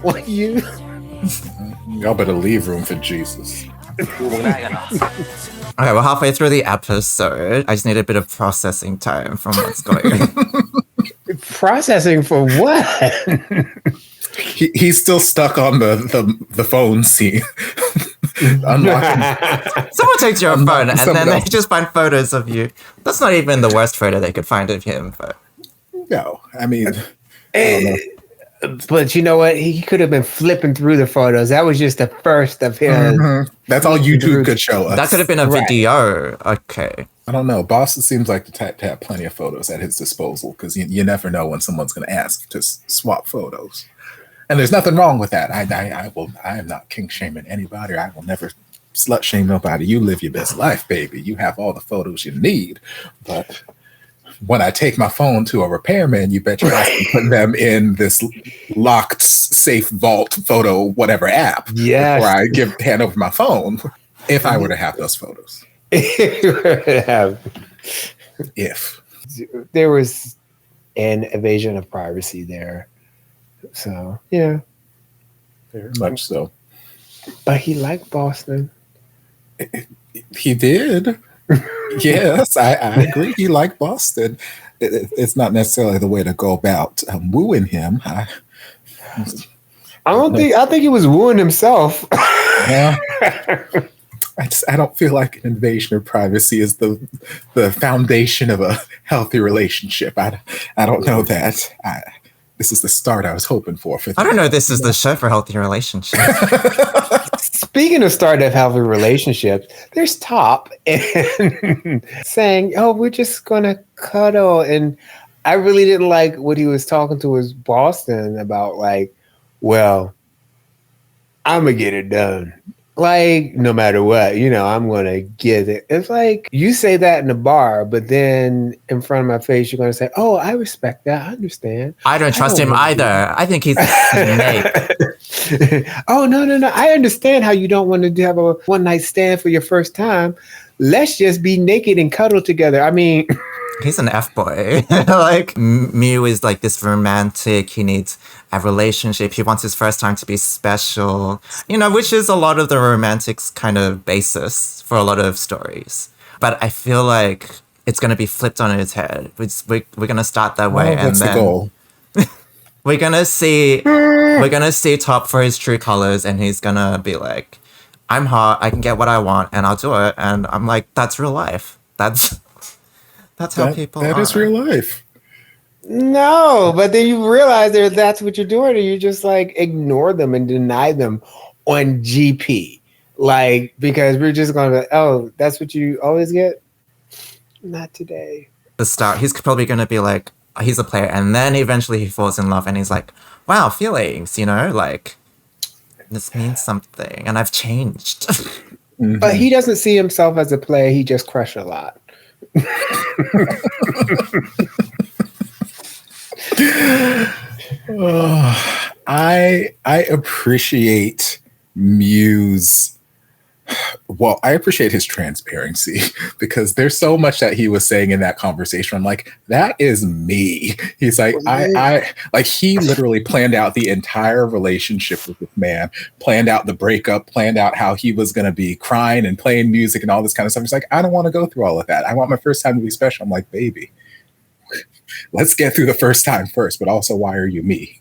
What you? Y'all better leave room for Jesus. Okay, we're halfway through the episode. I just need a bit of processing time from what's going on. Processing for what? He's still stuck on the phone scene. Someone takes your phone and then they just find photos of you. That's not even the worst photo they could find of him. But no, I mean, I don't know. But you know what? He could have been flipping through the photos. That was just the first of his. Mm-hmm. That's all YouTube could show us. That could have been a video. Okay. I don't know. Boston seems like the type to have plenty of photos at his disposal because you never know when someone's going to ask to swap photos. And there's nothing wrong with that. I am not kink shaming anybody. I will never slut shame nobody. You live your best life, baby. You have all the photos you need. But when I take my phone to a repairman, you bet your ass can put them in this locked safe vault photo whatever app. Yes. Before I hand over my phone. If I were to have those photos. If there was an evasion of privacy there. So yeah. Very much so. But he liked Boston. He did. Yes, I agree. He liked Boston. It's not necessarily the way to go about wooing him. I think he was wooing himself. Yeah. I don't feel like an invasion of privacy is the foundation of a healthy relationship. I don't know that. This is the start I was hoping for. I don't know. This is the show for healthy relationships. Speaking of start of healthy relationships, there's Top and saying, "Oh, we're just gonna cuddle." And I really didn't like what he was talking to his Boston about. Like, well, I'm gonna get it done. Like, no matter what, I'm going to get it. It's like, you say that in the bar, but then in front of my face, you're going to say, oh, I respect that. I understand. I don't trust him either. I think he's a snake. Oh, no. I understand how you don't want to have a one-night stand for your first time. Let's just be naked and cuddle together. I mean... He's an F-boy. Like, Mew is like this romantic. He needs a relationship. He wants his first time to be special, which is a lot of the romantic's kind of basis for a lot of stories. But I feel like it's going to be flipped on its head. We're going to start that way. And that's then the goal. we're going to see Top for his true colors. And he's going to be like, I'm hot. I can get what I want and I'll do it. And I'm like, that's real life. That's how people are. That is real life. No, but then you realize that's what you're doing, and you just like ignore them and deny them on GP. Like, because we're just going to, oh, that's what you always get? Not today. The start, he's probably going to be like, he's a player, and then eventually he falls in love and he's like, wow, feelings, like, this means something, and I've changed. Mm-hmm. But he doesn't see himself as a player, he just crushed a lot. I appreciate Mew's. Well, I appreciate his transparency because there's so much that he was saying in that conversation. I'm like, that is me. He's like, I like he literally planned out the entire relationship with this man, planned out the breakup, planned out how he was going to be crying and playing music and all this kind of stuff. He's like, I don't want to go through all of that. I want my first time to be special. I'm like, baby, let's get through the first time first, but also, why are you me?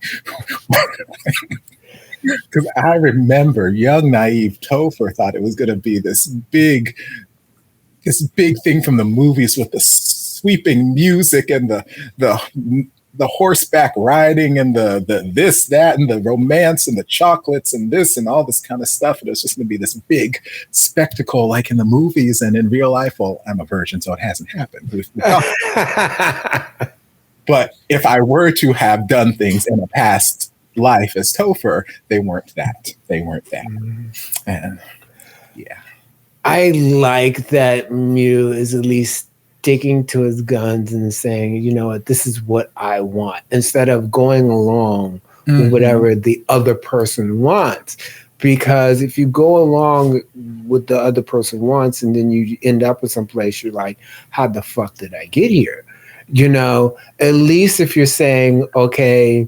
Because I remember young, naive Topher thought it was going to be this big thing from the movies with the sweeping music and the horseback riding and the this, that, and the romance and the chocolates and this and all this kind of stuff. And it was just going to be this big spectacle like in the movies and in real life. Well, I'm a virgin, so it hasn't happened. But if I were to have done things in a past life as Topher, they weren't that. And yeah. I like that Mew is at least sticking to his guns and saying, you know what, this is what I want, instead of going along with whatever the other person wants. Because if you go along with the other person wants and then you end up in some place, you're like, how the fuck did I get here? At least if you're saying, okay,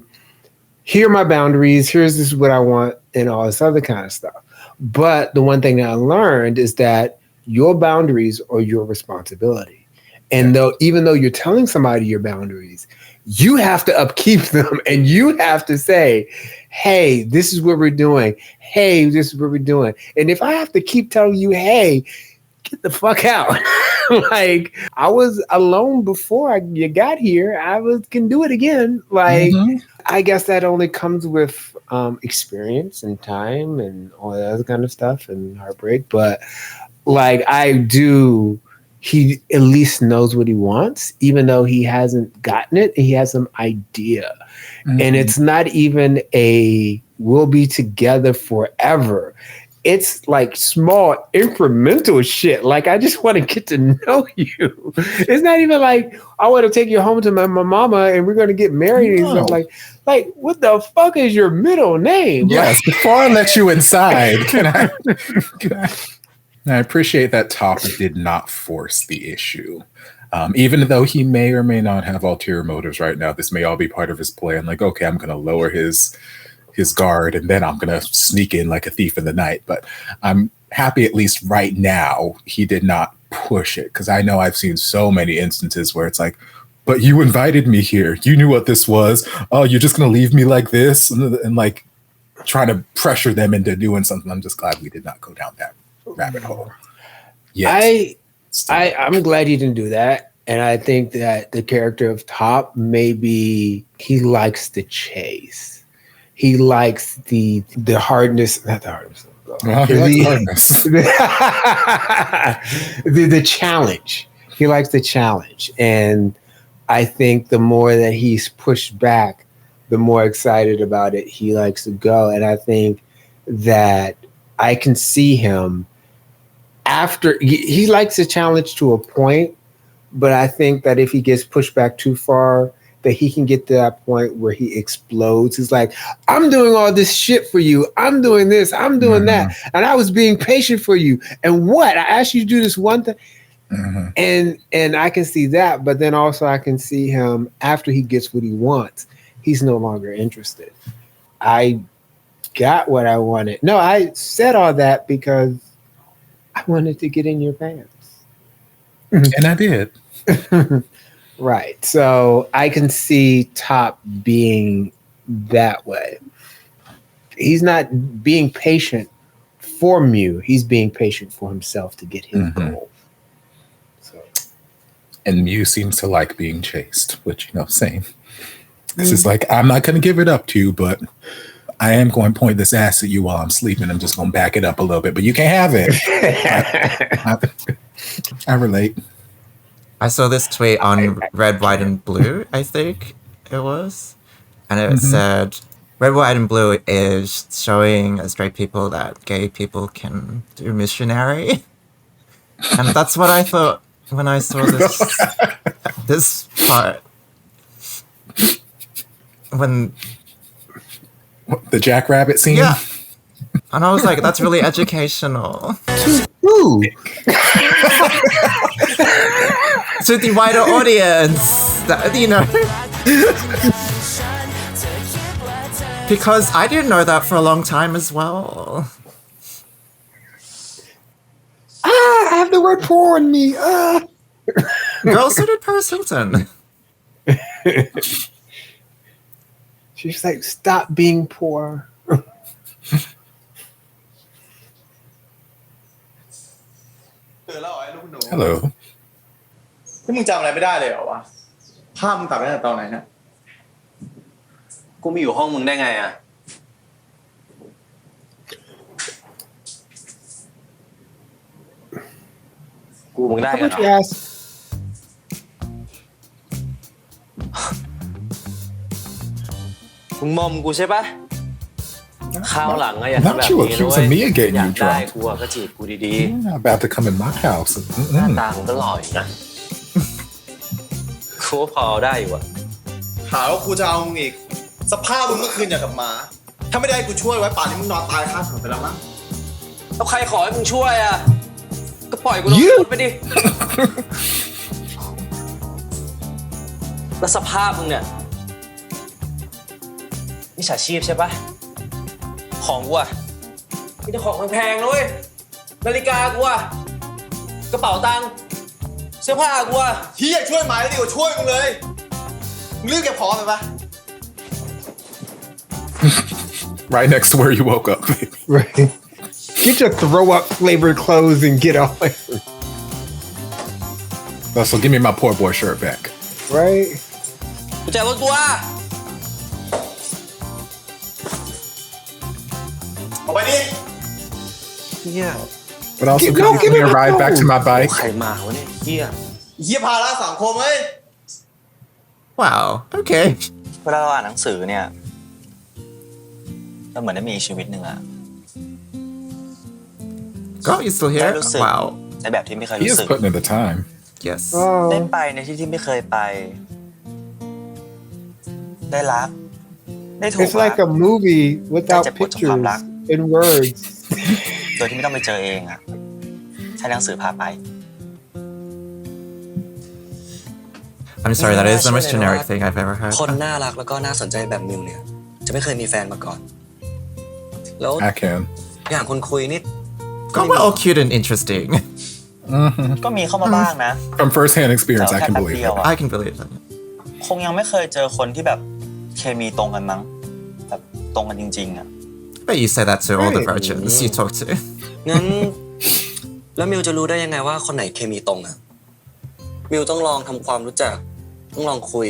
here are my boundaries, this is what I want, and all this other kind of stuff. But the one thing that I learned is that your boundaries are your responsibility. And even though you're telling somebody your boundaries, you have to upkeep them and you have to say, hey, this is what we're doing. Hey, this is what we're doing. And if I have to keep telling you, hey, get the fuck out. Like, I was alone before you got here. Can do it again. Like, I guess that only comes with experience and time and all that other kind of stuff and heartbreak. But like, he at least knows what he wants, even though he hasn't gotten it. He has some idea. And it's not even we'll be together forever. It's like small incremental shit. Like, I just want to get to know you. It's not even like I want to take you home to my mama and we're going to get married and stuff. Like, what the fuck is your middle name? Yes, like, before I let you inside, can I I appreciate that Topher did not force the issue. Even though he may or may not have ulterior motives right now, this may all be part of his plan. Like, okay, I'm going to lower his guard and then I'm going to sneak in like a thief in the night. But I'm happy at least right now he did not push it, because I know I've seen so many instances where it's like, but you invited me here. You knew what this was. Oh, you're just going to leave me like this? And like trying to pressure them into doing something. I'm just glad we did not go down that rabbit hole. Yes. I'm glad he didn't do that. And I think that the character of Top, maybe he likes the chase. He likes the hardness, not the hardness. The challenge. He likes the challenge. And I think the more that he's pushed back, the more excited about it he likes to go. And I think that I can see him after he likes a challenge to a point, but I think that if he gets pushed back too far, that he can get to that point where he explodes. He's like, I'm doing all this shit for you. I'm doing this. I'm doing that. And I was being patient for you. And what? I asked you to do this one thing. And I can see that. But then also I can see him after he gets what he wants, he's no longer interested. I got what I wanted. No, I said all that because I wanted to get in your pants. And I did. Right. So I can see Top being that way. He's not being patient for Mew. He's being patient for himself to get his goal. So. And Mew seems to like being chased, which, same. This is like, I'm not going to give it up to you, but I am going to point this ass at you while I'm sleeping. I'm just going to back it up a little bit, but you can't have it. I relate. I saw this tweet on Red, White, and Blue, I think it was. And it said, Red, White, and Blue is showing straight people that gay people can do missionary. And that's what I thought when I saw this part. When the Jackrabbit scene? Yeah. And I was like, that's really educational. Ooh. To the wider audience, because I didn't know that for a long time as well. I have the word poor in me. Girl, so did Paris Hilton. She's like, stop being poor. Hello. ที่มึงจำอะไรไม่ได้เลยเหรอวะภาพมึงตัดไปตั้งแต่ตอนไหนเนี่ยกูมาอยู่ห้องมึงได้ไงอ่ะกูมึงได้กันเหรอ Yes. มึงมอมกูใช่ปะคราวหลังอะอย่าทำแบบ Not you นี้นะเว้ accusing me of ย getting อยา you กได้ drunk. กูก็จีบกูดี You're not about to come in my house. ๆหน้าตามึงก็หล่ออยู่นะกูพอได้อยู่อะหาว่ากูจะเอามึงอีกสภาพมึงเมื่อคืนอย่างกับหมาถ้าไม่ได้กูช่วยไว้ป่านนี้มึงนอนตายข้างถนนไปแล้วมั้งแล้วใครขอให้มึงช่วยอะก็ปล่อยกูลงรถไปดิแล้วสภาพมึงเนี่ยมิจฉาชีพใช่ปะของกูอะมีแต่ของแพงๆนะเว้ยนาฬิกากูอะกระเป๋าตังค์เสื้อผ้ากูอะที่อยากช่วยหมายดีกว่าช่วยมึงเลย มึงรีบเก็บของไปปะ Right next to where you woke up. Right. Get your throw up flavored clothes and get off. So give me my poor boy shirt back. Right. กุญแจรถกูอ่ะ ออกไปดิ But also Give- could no, you give give me me a my ride back to phone. my bike? ใครมาวะเนี่ยเฮีย เฮียพาละสังคมเว้ย Wow. Okay. เวลาเราอ่านหนังสือเนี่ยเราเหมือนได้มีชีวิตหนึ่งอะ God, you still ได้ here? รู้สึก Wow. ในแบบที่ไม่เคย He รู้ is สึก putting in the time. Yes. ได้ Oh. ไปในที่ที่ไม่เคยไป ได้รัก ได้ถูก It's รัก like a movie without That's a pictures problem. and words. โดยที่ไม่ต้องไปเจอเองอะใช้หนังสือพาไป I'm sorry, that is the most generic thing I've ever heard. คนน่ารักแล้วก็น่าสนใจแบบมิวเนี่ย จะไม่เคยมีแฟนมาก่อน แล้ว I can. อย่างคนคุยนี่ God, we're all cute and interesting. ก็มีเข้ามาบ้างนะ From first-hand แต่ experience, ว่า I แค่ can แป๊บ believe เดียว it. อะ I can believe that. คงยังไม่เคยเจอคนที่แบบเคมีตรงกันมั้งแบบตรงกันจริงๆอะ But you say that to all the Right. virgins you talk to. งั้น แล้วมิวจะรู้ได้ยังไงว่าคนไหนเคมีตรงอ่ะ มิวต้องลองทำความรู้จัก ต้องลองคุย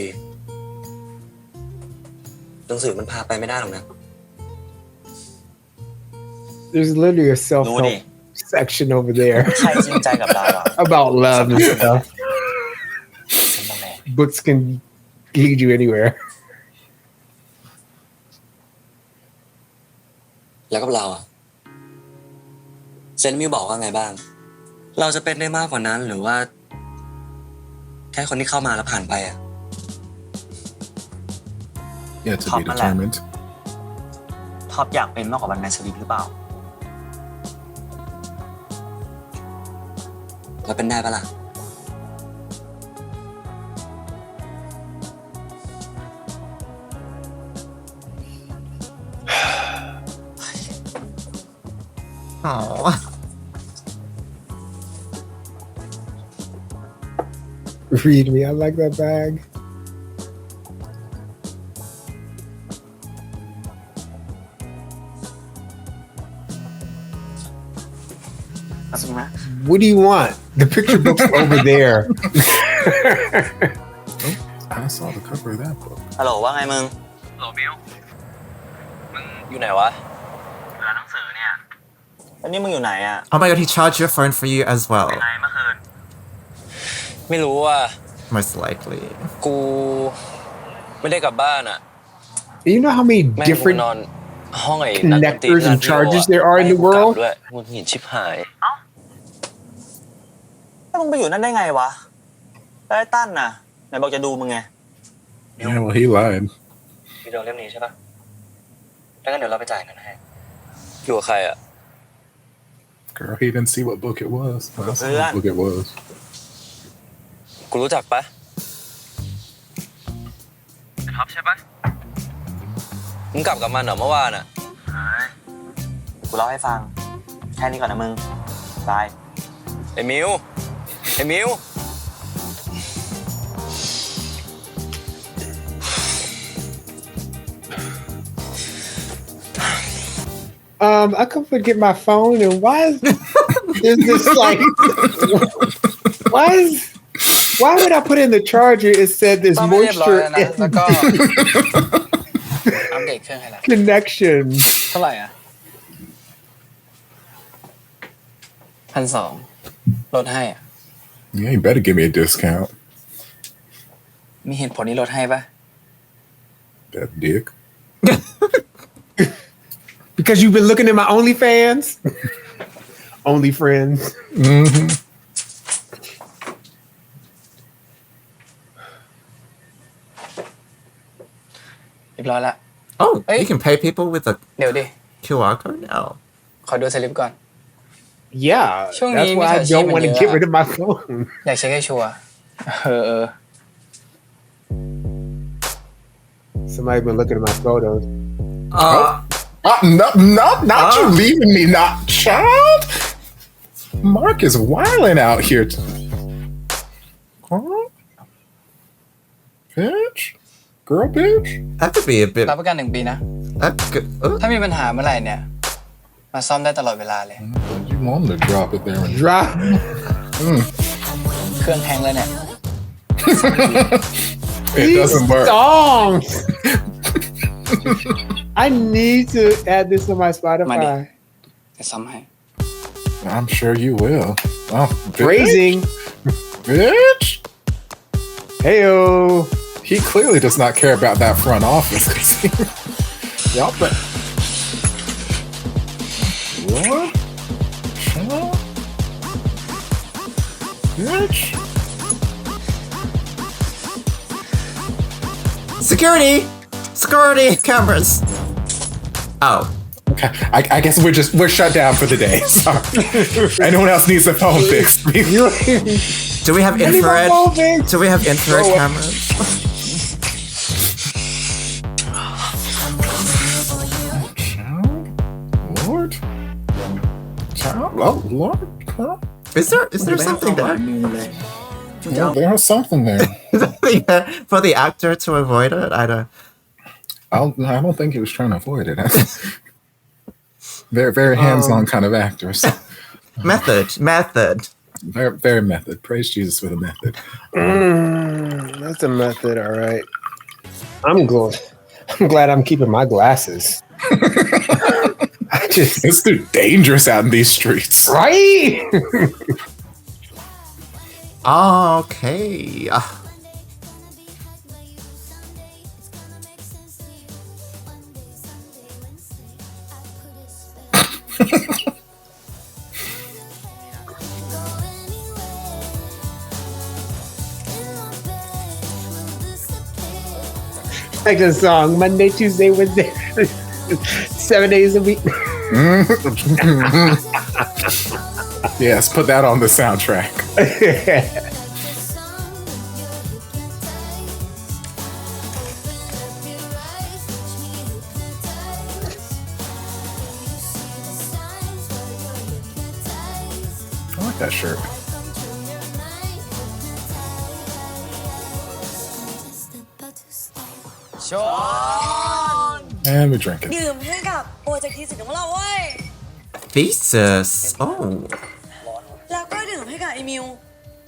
หนังสือมันพาไปไม่ได้หรอกนะ There's literally a ดูดิ self-help section over there ใครจริงใจกับเราอะ about love and stuff. เป็นตำแหน่ง Books can lead you anywhere. แล้วกับเราอ่ะ เซนมิวบอกว่าไงบ้าง เราจะเป็นได้มากกว่านั้นหรือว่า แค่คนที่เข้ามาแล้วผ่านไปอ่ะ Yeah, to be Top determined. ท็อปอยากเป็นมากกว่าวันแมนสลิปหรือเปล่า แล้วเป็นได้ปะล่ะ Oh. Read me. I like that bag. What do you want? The picture book's over there. I saw the cover of that book. ฮัลโหลว่าไงมึง โหลมิว มึงอยู่ไหนวะร้านหนังสือเนี่ย แล้วนี่มึงอยู่ไหนอะ Oh my god, he charged your phone for you as well. ไงเมื่อคืน ไม่รู้ว่า Most likely. กูไม่ได้กลับบ้านอ่ะ You know how many แม่งกู different นอนห้องไอ้ connectors and charges there are in the world? ด้วยมึงหินชิบหาย แล้วมึงไปอยู่นั่นได้ไงวะแล้วไอ้ตั้นน่ะไหนบอกจะดูมึงไง Yeah, well, he lied. มีดอกเล่มนี้ใช่ปะแล้วงั้นเดี๋ยวเราไปจ่ายเงินให้ อยู่กับใครอ่ะ Girl, he didn't see what book it was. Well, I saw what book it was. กูรู้จักปะท็อปใช่ปะมึงกลับกับมันเหรอเมื่อวานอ่ะ กูเล่าให้ฟัง แค่นี้ก่อนนะมึง บาย ไอ้มิว ไอ้มิว I couldn't forget my phone, and why is this like? Why would I put in the charger? It said there's ซ่อมให้เรียบร้อย moisture แล้วนะ in แล้วก็ อัปเดตเครื่องให้แล้ว connection. เท่าไหร่อ่ะ 1,200 ลดให้อ่ะ Yeah, you better give me a discount. มีเหตุผลที่ลดให้ปะ That dick. Because you've been looking at my OnlyFans? Only friends. Mm-hmm. เรียบร้อยละ Oh, Hey. you can pay people with a เดี๋ยวดิ QR code now. ขอดูสลิปก่อน Yeah,ช่วง that's นี้ why I มิจฉาชีพ don't มัน want เย to อะ get อะ rid of my phone. อยากเช็คให้ชัวร์เออ Somebody been looking at my photos. Not you leaving me, not child. Mark is wilding out here. Huh? Bitch. girl, bitch. That could be a bit. รับประกัน1 ปีนะ That could, ถ้ามีปัญหาเมื่อไหร่เนี่ย มาซ่อมได้ตลอดเวลาเลย You want to drop it there and drop เครื่องแพงเลยเนี่ย it doesn't work. Songs. I need to add this to my Spotify. จะซ่อมให้ I'm sure you will. Oh, Phrasing. bitch. Heyo. He clearly does not care about that front office. Y'all bet. What? Shut up. Bitch. Security cameras. Oh. Okay, I guess we're shut down for the day. Sorry. Anyone else needs a phone fix? Do we have infrared? Do we have infrared cameras? Lord? Oh, Lord? Is there something there? Well, there's something there. For the actor to avoid it? I don't think he was trying to avoid it. Very, very hands-on kind of actor. So. Method. Very, very method. Praise Jesus for the method. That's a method, all right. I'm glad I'm keeping my glasses. It's too dangerous out in these streets. Right? Okay. Like the song Monday, Tuesday, Wednesday, 7 days a week. Yes, put that on the soundtrack. I like that shirt. And we drink it. ดื่มให้กับโปรเจกต์ทีสิทธิ์ของเราเว้ย Thesis. Oh. แล้วก็ดื่มให้กับไอ้มิว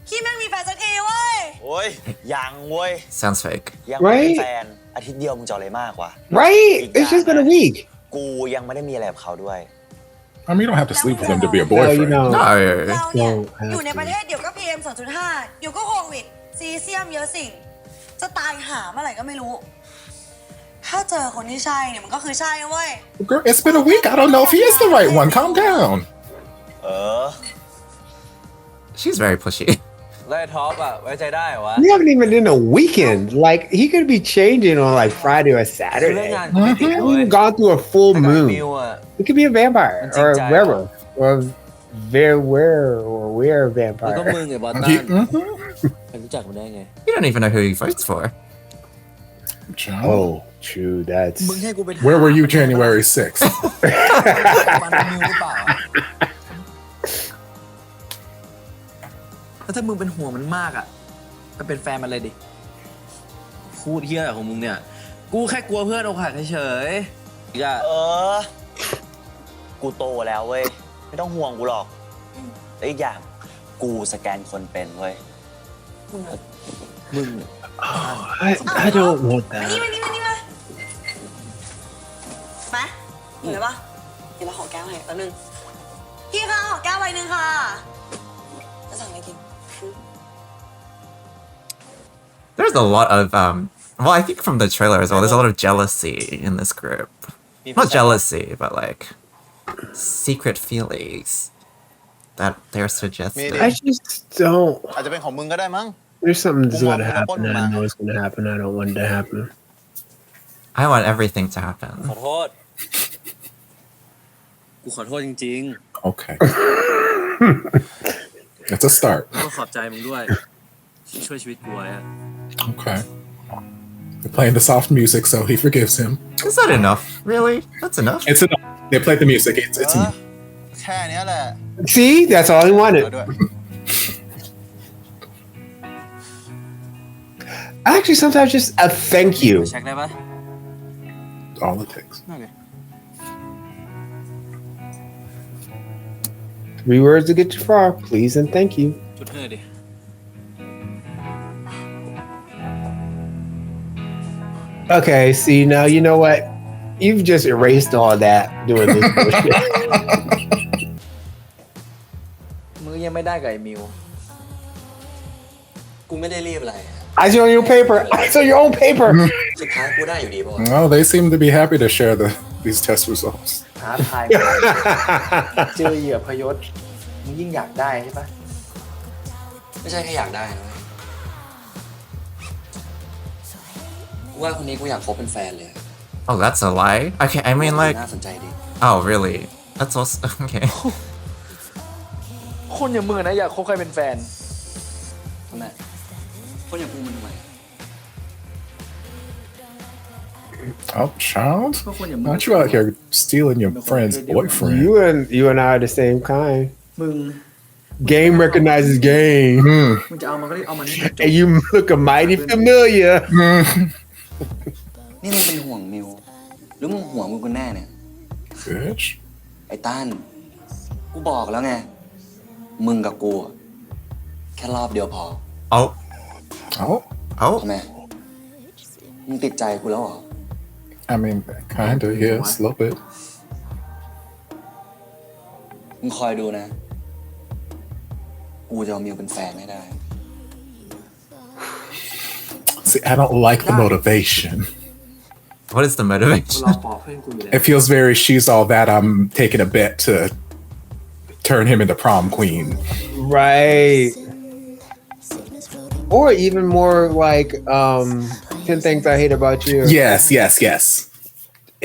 ที่แม่งมีแฟนสักทีเว้ย โอ้ยยังเว้ย Sounds fake. ยังไม่เป็นแฟนอาทิตย์เดียวมึงจะอะไรมากวะ Right? It's just been a week. กูยังไม่ได้มีอะไรกับเขาด้วย I mean, you don't have to sleep with him to be a boyfriend. No. เราเนี่ยอยู่ในประเทศเดี๋ยวก็ PM 2.5 เดี๋ยวก็โควิดซีเซียมเยอะสิ่งจะตายหาเมื่อไหร่ก็ไม่รู้ ถ้าเจอคนที่ใช่เนี่ยมันก็คือใช่เว้ย Girl, it's been a week. I don't know if he is the right one. Calm down. She's very pushy. ไล่ท็อปอะไว้ใจได้เหรอวะ We haven't even in a weekend. Like he could be changing on like Friday or Saturday. We've gone through a full moon. He could be a vampire or a werewolf or a were แล้วก็ vampire. มึงไอ้บอสตันรู้จักมันได้ไง You don't even know who he votes for. Oh, true. That's มึงให้กูไป Where were you January 6th? มันมิวหรือเปล่าแล้วถ้ามึงเป็นห่วงมันมากอ่ะก็เป็นแฟนมันเลยดิพูดเหี้ยของมึงเนี่ยกูแค่กลัวเพื่อนอกหักเฉยๆอีกอะ กูโตแล้วเว้ยไม่ต้องห่วงกูหรอกและอีกอย่างกูสแกนคนเป็นเว้ย มึง I don't want มา that. นี่มาเหมือนปะเดี๋ยวมาขอแก้วให้แป๊บนึงพี่คะขอแก้วใบหนึ่งค่ะจะสั่งอะไรกิน There's a lot of well, I think from the trailer as well, there's a lot of jealousy in this group. Not jealousy, but like secret feelings that they're suggesting. I just don't. อาจจะเป็นของมึงก็ได้มั้ง There's something that's gonna happen. And I know it's gonna happen. I don't want it to happen. I want everything to happen. ขอโทษกูขอโทษจริง Okay. It's a start. ๆก็ขอบใจมึงด้วยที่ช่วยชีวิตกูไว้อะ Okay. They're playing the soft music, so he forgives him. Is that enough? Really? That's enough? It's enough. They played the music. It's enough. แค่เนี้ยแหละ See, that's all he wanted. ด้วย I Actually, sometimes just a thank you. เช็คได้ปะ All it takes. นั่นเลย 3 words to get you far. Please and thank you. จุดเธอดิ Okay, see now you know what? You've just erased all that doing this bullshit. มือยังไม่ได้กับไอ้มิว กูไม่ได้รีบอะไร Eyes on your paper. Eyes on your own paper. สุดท้ายกูได้อยู่ดีป่ะวะ Well, they seem to be happy to share these test results. ท้าทายเจอเหยื่อพยศมึงยิ่งอยากได้ใช่ปะไม่ใช่แค่อยากได้นะเว้ยกูว่าคนนี้กูอยากคบเป็นแฟนเลย Oh, that's a lie? Okay, I mean like... น่าสนใจดี Oh, really? That's also... Okay. คนอย่างมึงนะอยากคบใครเป็นแฟนทำไมคนอย่างกูมันทำไม Oh, child. Not you out here stealing your friend's boyfriend. You and I are the same kind. มึง Game recognizes game. มึงจะเอามันก็ได้เอามัน And you look mighty familiar. นี่มึงเป็นห่วงมิวหรือมึงห่วงกูแน่เนี่ย Bitch. ไอ้ต้านกูบอกแล้วไงมึงกับกูแค่รอบเดียวพอ Oh. Oh. Oh. ทำไมมึงติดใจกูแล้วเหรอ I mean, kinda, yes, a little bit. มึงคอยดูนะกูจะเอามิวเป็นแฟนให้ได้ See, I don't like the motivation. What is the motivation? It feels very she's all that. I'm taking a bet to turn him into prom queen. Right. Or even more like 10 Things I Hate About You. Yes.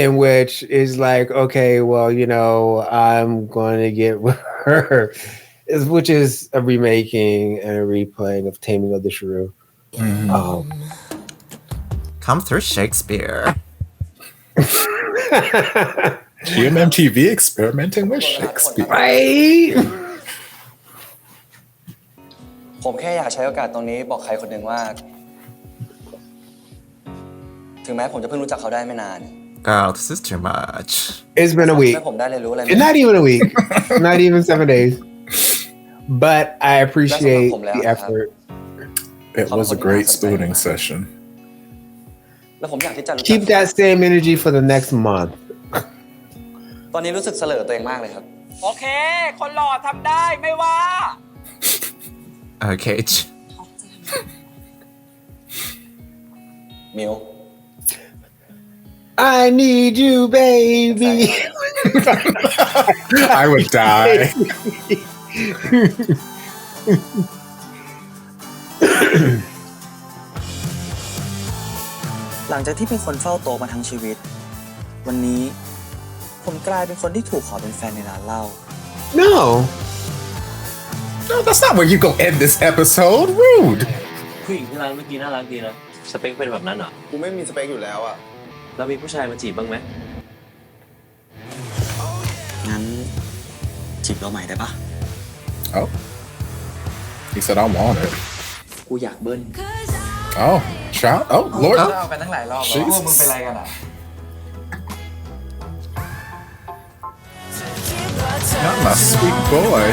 In which is like, okay, well, you know, I'm going to get with her. Which is a remaking and a replaying of Taming of the Shrew. Come through Shakespeare. GMMTV experimenting with Shakespeare. Right? ผมแค่อยากใช้โอกาสตรงนี้บอกใครคนหนึ่งว่า ถึงแม้ผมจะเพิ่งรู้จักเขาได้ไม่นาน Girl, this is too much. It's been a week. และผมได้เรียนรู้อะไร Not even a week. Not even 7 days. But I appreciate the effort. It was a great spooning session. แล้วผมอยากที่จะรู้จัก Keep that same energy for the next month. ตอนนี้รู้สึกเสลอตัวเองมากเลยครับ โอเค คนหล่อทำได้ไม่ว่า Okay. มิว I need you, baby. I would die. หลังจากที่เป็นคนเฝ้าโตมาทั้งชีวิต วันนี้ผมกลายเป็นคนที่ถูกขอเป็นแฟนในร้านเหล้า No. No, that's not where you go end this episode. Rude. ผู้หญิงที่ร้านเมื่อกี้น่ารักดีนะสเปคเป็นแบบนั้นเหรอ กูไม่มีสเปคอยู่แล้วอ่ะ แล้วมีผู้ชายมาจีบบ้างไหม งั้นจีบเราใหม่ได้ปะ Oh. He said I want it. กูอยากเบิ้ล Oh, child. Oh, Lord. เล่าไปตั้งหลายรอบแล้วพวกมึงเป็นไรกันอ่ะ Not my sweet boy.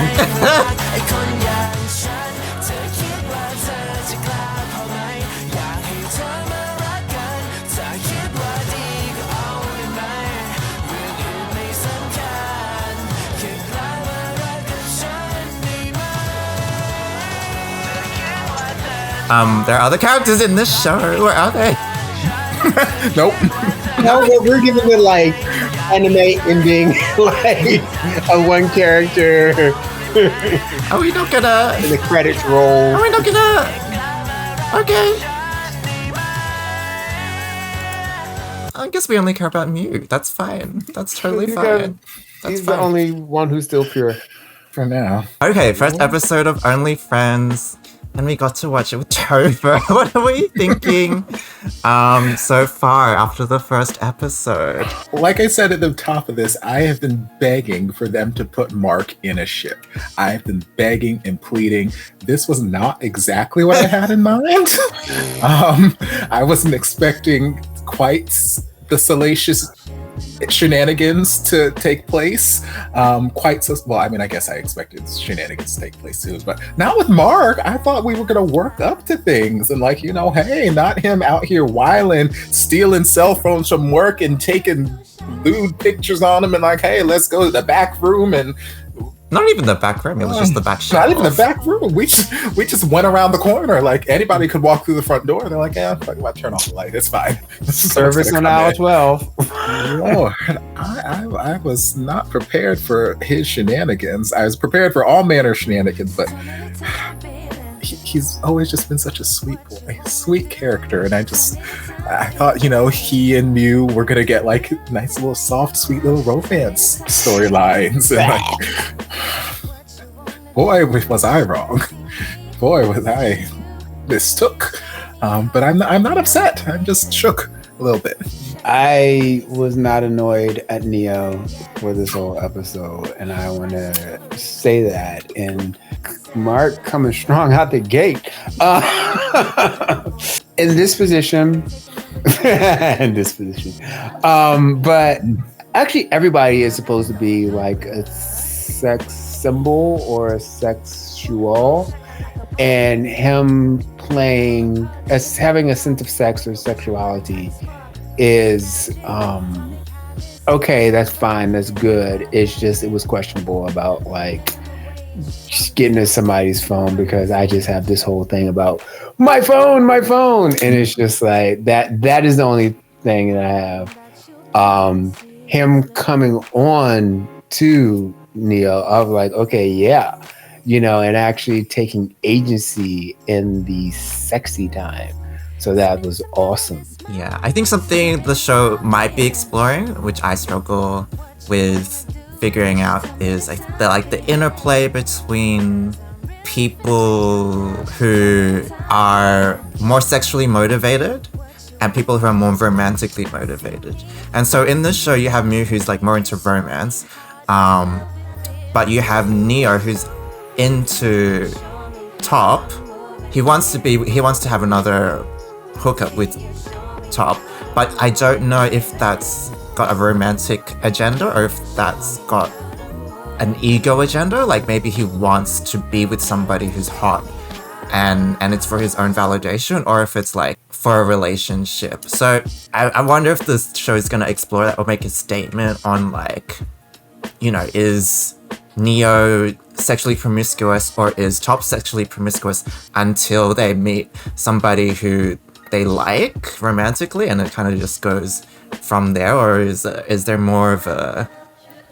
There are other characters in this show. Where are they? Nope. No, but we're giving it like anime ending, like a one character. Are we not gonna? And the credits roll. Are we not gonna? Okay. I guess we only care about Mew. That's fine. That's totally fine. That's He's fine. the only one who's still pure. For now. Okay, first episode of Only Friends. and we got to watch it with Topher. What are we thinking so far after the first episode? Like I said at the top of this, I have been begging for them to put Mark in a ship. I have been begging and pleading. This was not exactly what I had in mind. I wasn't expecting quite the salacious shenanigans to take place. Quite so well. I mean, I guess I expected shenanigans to take place too, but not with Mark. I thought we were gonna work up to things and like, hey, not him out here whiling, stealing cell phones from work and taking lewd pictures on them and like, hey, let's go to the back room and. Not even the back room, it was just the back shelf. Not even the back room. We just went around the corner. Like anybody could walk through the front door. They're like, yeah, fuck, I'll turn off the light. It's fine. Service on aisle 12. Lord, I was not prepared for his shenanigans. I was prepared for all manner of shenanigans, but he's always just been such a sweet boy, sweet character. And I thought, he and Mew were going to get like nice little soft, sweet little romance storylines. And like, boy, was I wrong. Boy, was I mistook. But I'm not upset. I'm just shook a little bit. I was not annoyed at Neo for this whole episode, and I want to say that. And Mark coming strong out the gate. In this position, but actually everybody is supposed to be like a sex symbol or a sexual, and him playing as having a sense of sex or sexuality is okay, that's fine, that's good. It's just it was questionable about like just getting to somebody's phone, because I just have this whole thing about my phone, and it's just like that is the only thing that I have. Him coming on to Neo of like, okay, yeah, and actually taking agency in the sexy time. So that was awesome. Yeah, I think something the show might be exploring, which I struggle with figuring out, is the interplay between people who are more sexually motivated and people who are more romantically motivated. And so in this show, you have Mew, who's like more into romance, but you have Neo, who's into Top. He wants to have another hookup with Top, but I don't know if that's got a romantic agenda or if that's got an ego agenda. Like maybe he wants to be with somebody who's hot and it's for his own validation, or if it's like for a relationship. So I wonder if this show is going to explore that or make a statement on like, is Neo sexually promiscuous or is Top sexually promiscuous until they meet somebody who they like romantically, and it kind of just goes from there? Or is there more of a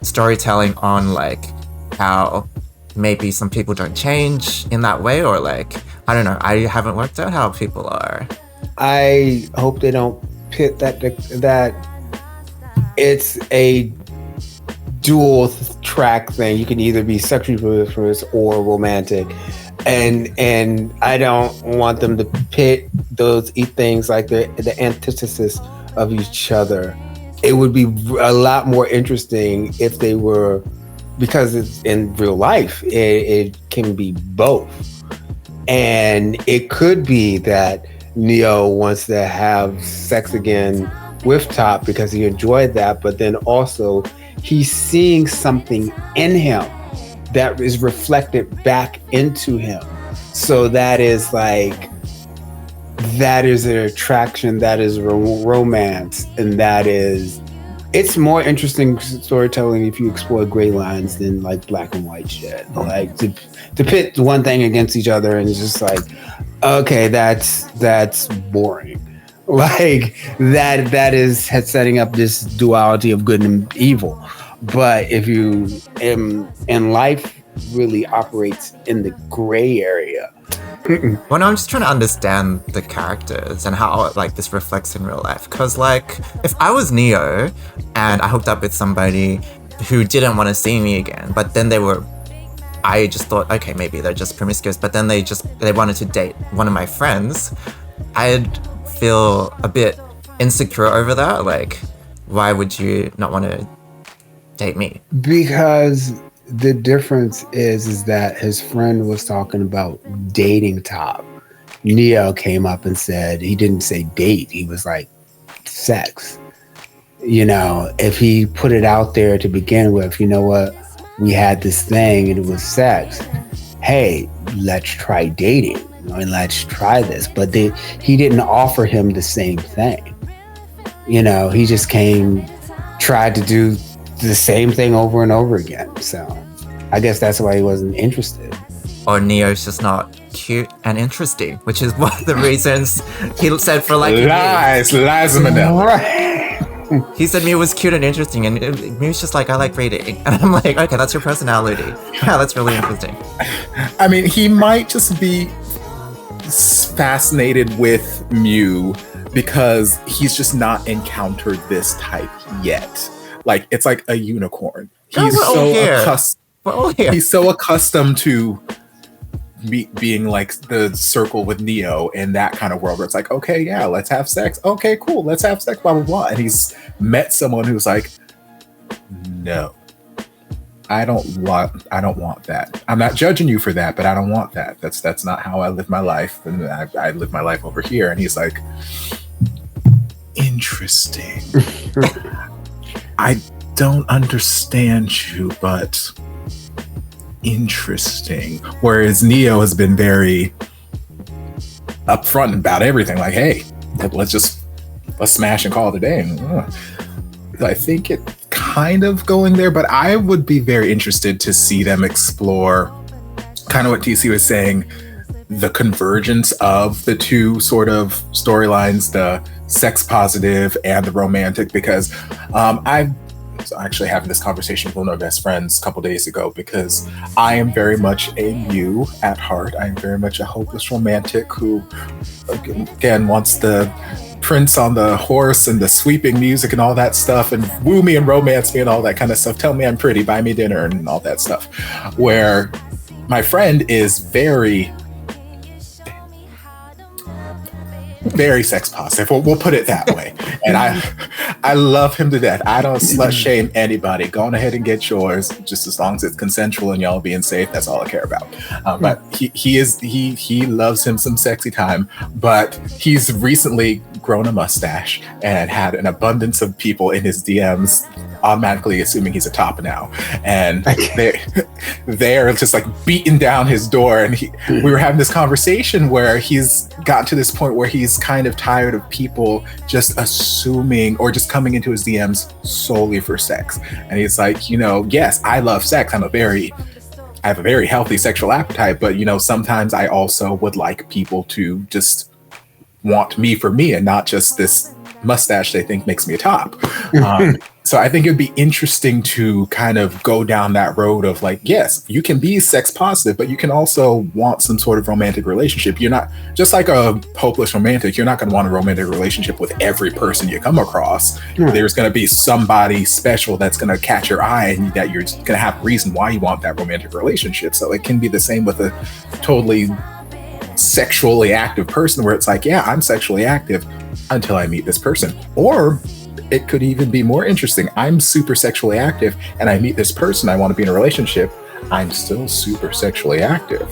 storytelling on like how maybe some people don't change in that way, or like, I don't know, I haven't worked out how people are. I hope they don't pit that it's a dual track thing. You can either be sexually promiscuous or romantic, and I don't want them to pit those things like the antithesis of each other. It would be a lot more interesting if they were, because it's in real life, it can be both. And it could be that Neo wants to have sex again with Top because he enjoyed that, but then also he's seeing something in him that is reflected back into him. So that is an attraction, that is romance, and it's more interesting storytelling if you explore gray lines than like black and white shit. Like to pit one thing against each other and it's just like, okay, that's boring. Like that is setting up this duality of good and evil. But if you in life really operates in the gray area. Well, no, I'm just trying to understand the characters and how like this reflects in real life. Because like, if I was Neo and I hooked up with somebody who didn't want to see me again, but then they were I just thought, okay, maybe they're just promiscuous, but then they wanted to date one of my friends. I'd feel a bit insecure over that. Like, why would you not want to date me? Because the difference is that his friend was talking about dating Top. Neo came up and said, he didn't say date, he was like sex. You know, if he put it out there to begin with, you know what, we had this thing and it was sex. Hey, let's try dating. And let's try this. But he didn't offer him the same thing. You know, he just tried to do the same thing over and over again. So I guess that's why he wasn't interested. Or Neo's just not cute and interesting, which is one of the reasons he said for liking lies, Manila. Right. He said Mew was cute and interesting, and Mew's just like, I like reading. And I'm like, okay, that's your personality. Yeah, that's really interesting. I mean, he might just be fascinated with Mew because he's just not encountered this type yet. Like, it's like a unicorn. He's he's so accustomed to being like the circle with Neo in that kind of world where it's like, okay, yeah, let's have sex. Okay, cool, let's have sex, blah, blah, blah. And he's met someone who's like, no, I don't want that. I'm not judging you for that, but I don't want that. That's not how I live my life. And I live my life over here. And he's like, interesting. I don't understand you, but interesting. Whereas Neo has been very upfront about everything. Like, hey, let's smash and call it a day. I think it kind of going there, but I would be very interested to see them explore kind of what TC was saying, the convergence of the two sort of storylines, the sex positive and the romantic, because I was actually having this conversation with one of my best friends a couple days ago, because I am very much a Mew at heart. I am very much a hopeless romantic who, again, wants the prince on the horse and the sweeping music and all that stuff and woo me and romance me and all that kind of stuff. Tell me I'm pretty, buy me dinner and all that stuff. Where my friend is very sex positive. We'll put it that way. And I love him to death. I don't slut shame anybody. Go on ahead and get yours, just as long as it's consensual and y'all being safe. That's all I care about. But he loves him some sexy time. But he's recently grown a mustache and had an abundance of people in his DMs automatically assuming he's a top now, and they're just like beating down his door. And we were having this conversation where he's gotten to this point where he's kind of tired of people just assuming or just coming into his DMs solely for sex. And he's like, you know, yes, I love sex. I have a very healthy sexual appetite, but you know, sometimes I also would like people to just want me for me and not just this mustache they think makes me a top. So I think it'd be interesting to kind of go down that road of like, yes, you can be sex positive, but you can also want some sort of romantic relationship. You're not just like a hopeless romantic. You're not going to want a romantic relationship with every person you come across. There's going to be somebody special that's going to catch your eye and that you're going to have a reason why you want that romantic relationship. So it can be the same with a totally sexually active person where it's like, yeah, I'm sexually active until I meet this person. Or it could even be more interesting. I'm super sexually active and I meet this person. I want to be in a relationship. I'm still super sexually active.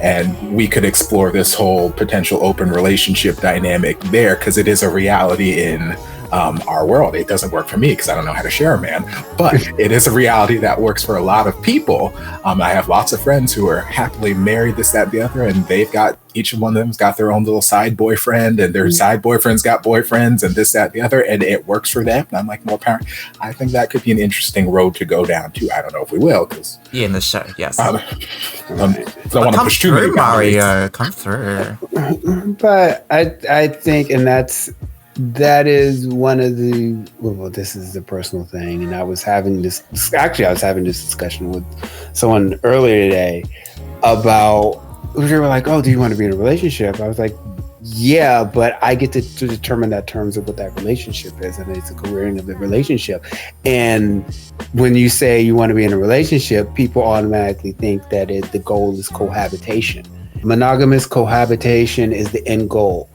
And we could explore this whole potential open relationship dynamic there, because it is a reality in our world. It doesn't work for me because I don't know how to share a man, but it is a reality that works for a lot of people. I have lots of friends who are happily married, this, that, the other, and each one of them's got their own little side boyfriend, and their side boyfriends got boyfriends, and this, that, the other, and it works for them. And I'm like, more power. I think that could be an interesting road to go down too. I don't know if we will, because in the show, yes. I don't want to push too many Mario, come through. But I think, and that is one of the, well, this is a personal thing, and I was having this discussion with someone earlier today about, they were like, oh, do you want to be in a relationship? I was like, Yeah, but I get to determine that terms of what that relationship is, and it's a careering of the relationship. And when you say you want to be in a relationship, people automatically think that the goal is cohabitation. Monogamous cohabitation is the end goal.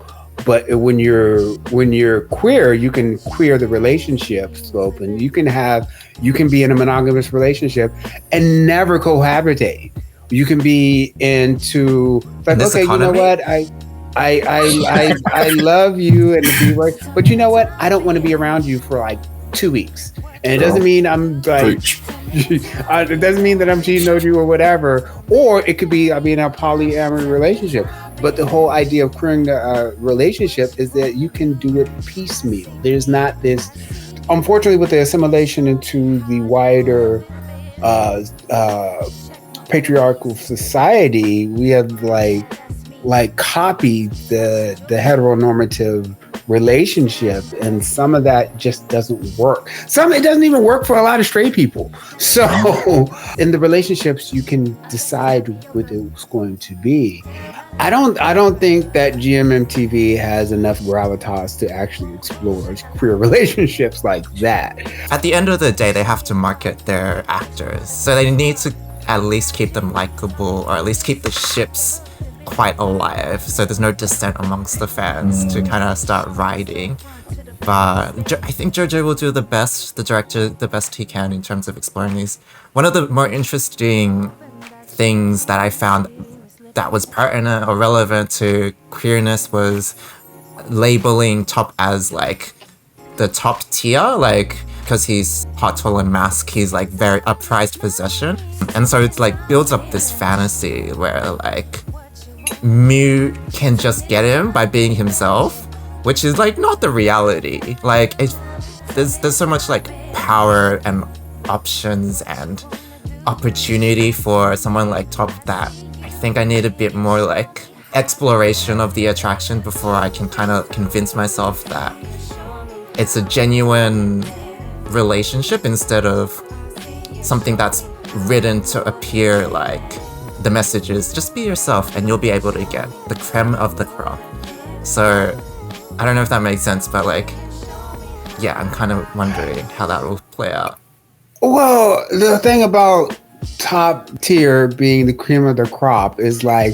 But when you're queer, you can queer the relationship scope, and you can be in a monogamous relationship and never cohabitate. You can be into like, okay, economy? You know what, I love you and be right, but you know what, I don't want to be around you for like 2 weeks, and it doesn't mean I'm like it doesn't mean that I'm cheating on you or whatever. Or it could be I'll be in a polyamory relationship. But the whole idea of queering a relationship is that you can do it piecemeal. There's not this, unfortunately, with the assimilation into the wider patriarchal society, we have like copied the heteronormative relationship, and some of that just doesn't work. It doesn't even work for a lot of straight people. So in the relationships, you can decide what it's going to be. I don't think that GMMTV has enough gravitas to actually explore queer relationships like that. At the end of the day, they have to market their actors, so they need to at least keep them likable, or at least keep the ships quite alive, so there's no dissent amongst the fans to kind of start riding. But I think Jojo will do the director, the best he can in terms of exploring these. One of the more interesting things that I found that was pertinent or relevant to queerness was labeling Top as like the top tier, like because he's hot, tall, and mask, he's like very a prized possession. And so it's like builds up this fantasy where like Mew can just get him by being himself, which is like not the reality. Like there's so much like power and options and opportunity for someone like Top that I think I need a bit more like exploration of the attraction before I can kind of convince myself that it's a genuine relationship instead of something that's written to appear like the message is just be yourself and you'll be able to get the creme of the crop. So I don't know if that makes sense, but like, yeah, I'm kind of wondering how that will play out. Well, the thing about top tier being the cream of the crop is like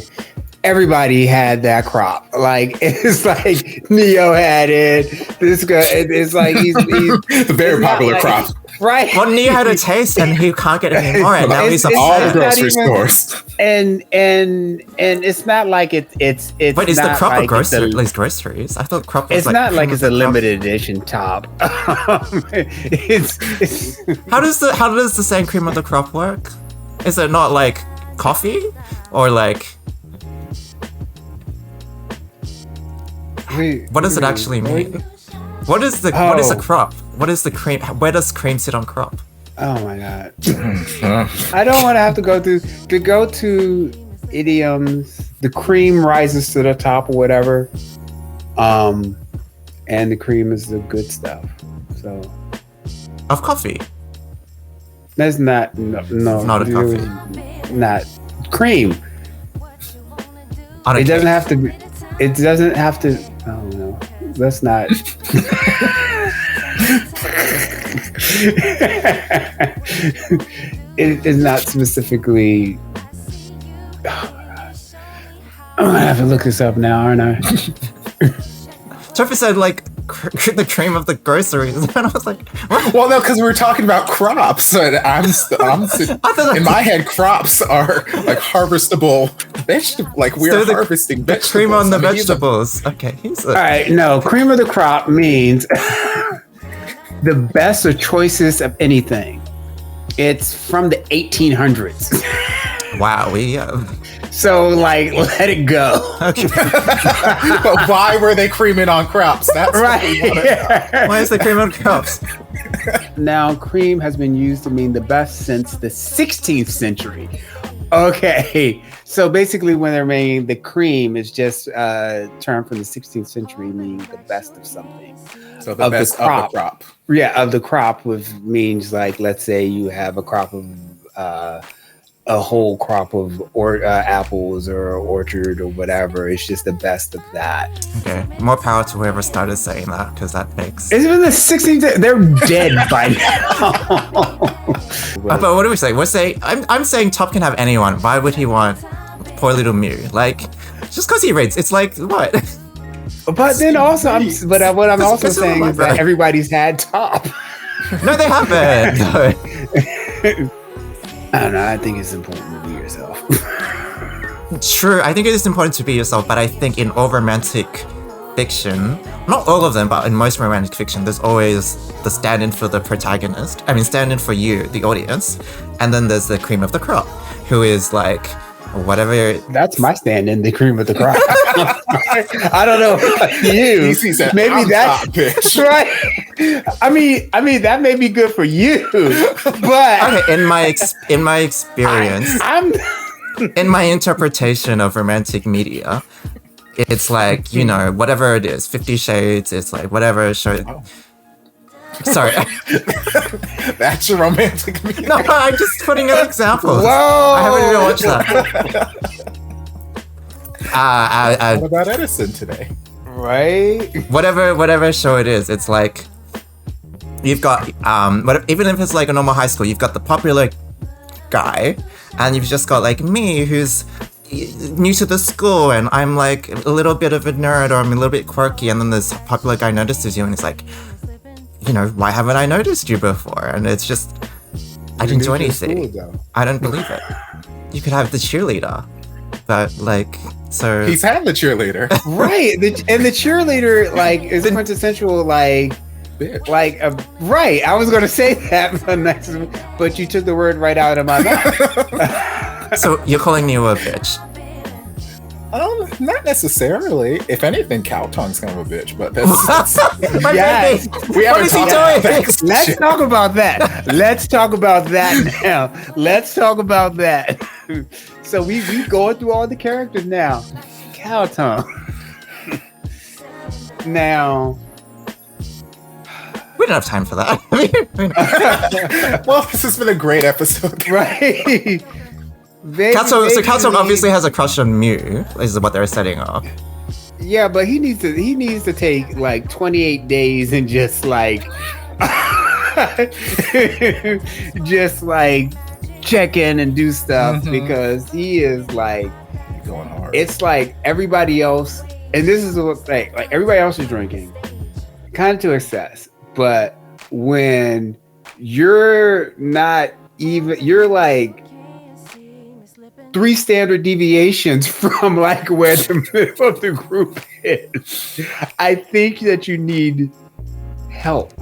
everybody had that crop. Like it's like Neo had it. This guy, it's like he's the very popular like, crop. Right. Well, Neo had a taste and he can't get it anymore, and now he's upset. All the grocery stores. And it's not like it's Wait, is the crop like a grocery? Like groceries? I thought crop was it's like not like it's a crop. limited edition top. it's How does the saying cream of the crop work? Is it not like coffee or like? What does it actually mean? What is a crop? What is the cream? Where does cream sit on crop? Oh my god! I don't want to have to go to idioms. The cream rises to the top or whatever, and the cream is the good stuff. So of coffee. That's not no. Not a coffee. Not cream. It doesn't have to be. It doesn't have to. Oh no. Let's not. It is not specifically. Oh my god! I'm gonna have to look this up now, aren't I? Topher said like the cream of the groceries, and I was like, what? Well, no, because we were talking about crops, and I'm in my head, crops are like harvestable vegetables. Like we're harvesting vegetables. Cream on the vegetables. Okay, all right. No, cream of the crop means the best or choicest of anything. It's from the 1800s. Wow, So, like, let it go. Okay. But why were they creaming on crops? That's right. Why is the cream on crops? Now, cream has been used to mean the best since the 16th century. Okay. So basically, when they're making the cream is just a term from the 16th century meaning the best of something. So the best of the crop. Yeah, of the crop, which means like, let's say you have a crop of a whole crop of apples or orchard or whatever. It's just the best of that. Okay, more power to whoever started saying that, because that makes. It's been the 16th. They're dead by now. But what do we say? We're saying I'm saying Top can have anyone. Why would he want poor little Mew? Like, just because he rates, it's like what? But then also, what I'm also saying is that everybody's had Top. No, they haven't. No. I don't know. I think it's important to be yourself. True, I think it is important to be yourself, but I think in all romantic fiction, not all of them, but in most romantic fiction, there's always the stand-in for the protagonist. I mean, stand-in for you, the audience, and then there's the cream of the crop, who is like whatever. That's my stand-in, the cream of the crop. I don't know about you. Said, maybe that's right. I mean that may be good for you, but okay, in my experience, in my interpretation of romantic media, it's like, you know, whatever it is, 50 Shades, it's like whatever show. Oh. Sorry. That's your romantic media. No, I'm just putting an example. Whoa! I haven't even watched that. What about Edison today? Right? Whatever show it is, it's like you've got even if it's like a normal high school, you've got the popular guy, and you've just got like me, who's new to the school, and I'm like a little bit of a nerd, or I'm a little bit quirky, and then this popular guy notices you, and it's like, you know, why haven't I noticed you before? And it's just, I didn't do anything. I don't believe it. You could have the cheerleader, but like, so he's had the cheerleader, right? And the cheerleader like is quintessential, like. Bitch. Like right, I was gonna say that, but you took the word right out of my mouth. So you're calling me a bitch? Not necessarily. If anything, Cow Tongue's kind of a bitch, but that's yes. We haven't talked about that. Let's talk about that. Let's talk about that now. Let's talk about that. So we going through all the characters now. Cow Tongue. Now. We don't have time for that. Well, this has been a great episode. Right. Katsu obviously has a crush on Mew, is what they're setting up. Yeah, but he needs to take like 28 days and just like check in and do stuff, because he is like going hard. It's like everybody else, and this is what like everybody else is drinking kind of to excess. But when you're not even, you're like 3 standard deviations from like where the middle of the group is, I think that you need help.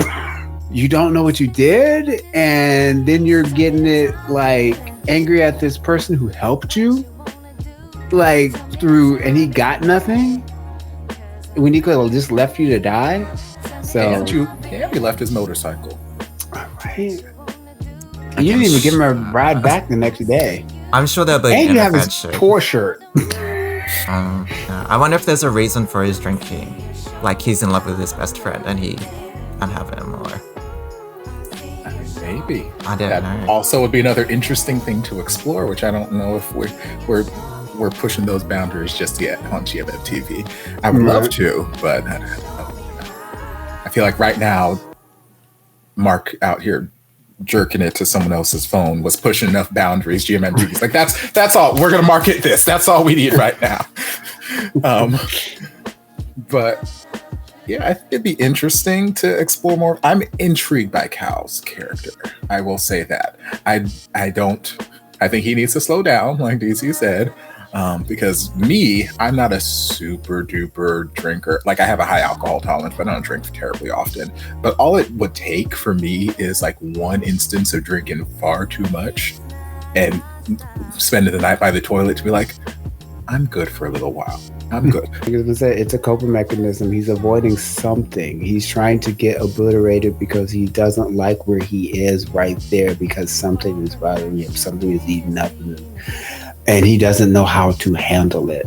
You don't know what you did, and then you're getting it like angry at this person who helped you, like through, and he got nothing when he could have just left you to die. So and he left his motorcycle. Right. You didn't even give him a ride back the next day. I'm sure they'll be and in you a have his friendship. tour shirt. I wonder if there's a reason for his drinking. Like he's in love with his best friend and he can't have him, or maybe. I don't know. Also would be another interesting thing to explore, which I don't know if we're pushing those boundaries just yet on GMMTV. I would love to, but I feel like right now, Mark out here jerking it to someone else's phone was pushing enough boundaries. GMMTV's like, that's all. We're gonna market this. That's all we need right now. But yeah, I think it'd be interesting to explore more. I'm intrigued by Cal's character. I will say that. I think he needs to slow down, like DC said. Because I'm not a super duper drinker. Like I have a high alcohol tolerance, but I don't drink terribly often. But all it would take for me is like one instance of drinking far too much and spending the night by the toilet to be like, I'm good for a little while. I'm good. It's a coping mechanism. He's avoiding something. He's trying to get obliterated because he doesn't like where he is right there, because something is bothering him. Something is eating up and he doesn't know how to handle it.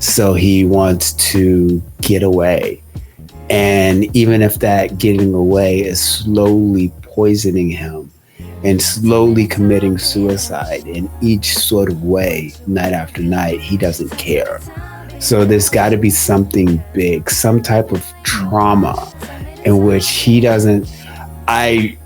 So he wants to get away. And even if that getting away is slowly poisoning him and slowly committing suicide in each sort of way, night after night. He doesn't care. So there's got to be something big, some type of trauma in which he doesn't. It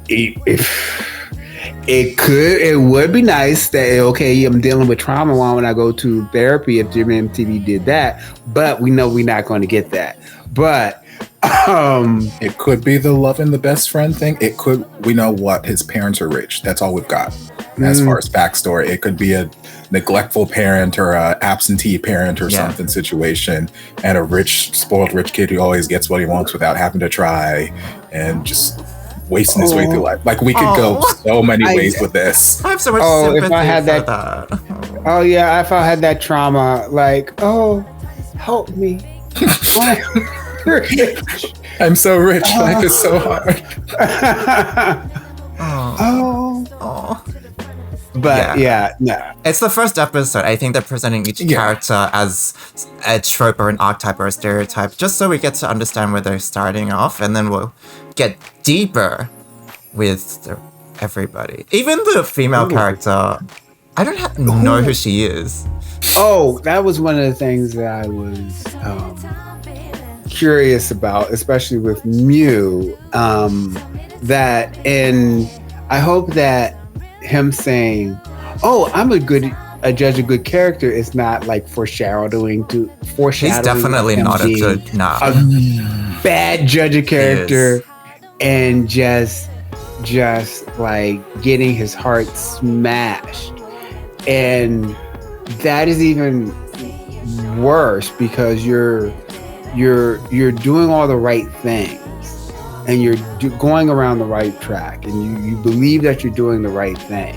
would be nice that, okay, I'm dealing with trauma when I go to therapy if GMMTV did that, but we know we're not going to get that. But it could be the love and the best friend thing. It could, we know what, his parents are rich. That's all we've got. As far as backstory, it could be a neglectful parent or a absentee parent or something situation, and a rich, spoiled rich kid who always gets what he wants without having to try, and just wasting his way through life. Like, we could go so many ways with this. I have so much sympathy if I had for that. Oh yeah, if I had that trauma, like, oh, help me. I'm so rich. Life is so hard. But no. It's the first episode. I think they're presenting each character as a trope or an archetype or a stereotype, just so we get to understand where they're starting off, and then we'll get deeper with everybody. Even the female character, I don't know who she is. Oh, that was one of the things that I was curious about, especially with Mew. And I hope that him saying, "Oh, I'm a judge of good character," is not like foreshadowing. He's definitely not a bad judge of character, and just like getting his heart smashed. And that is even worse because you're doing all the right things, and you're going around the right track, and you believe that you're doing the right thing,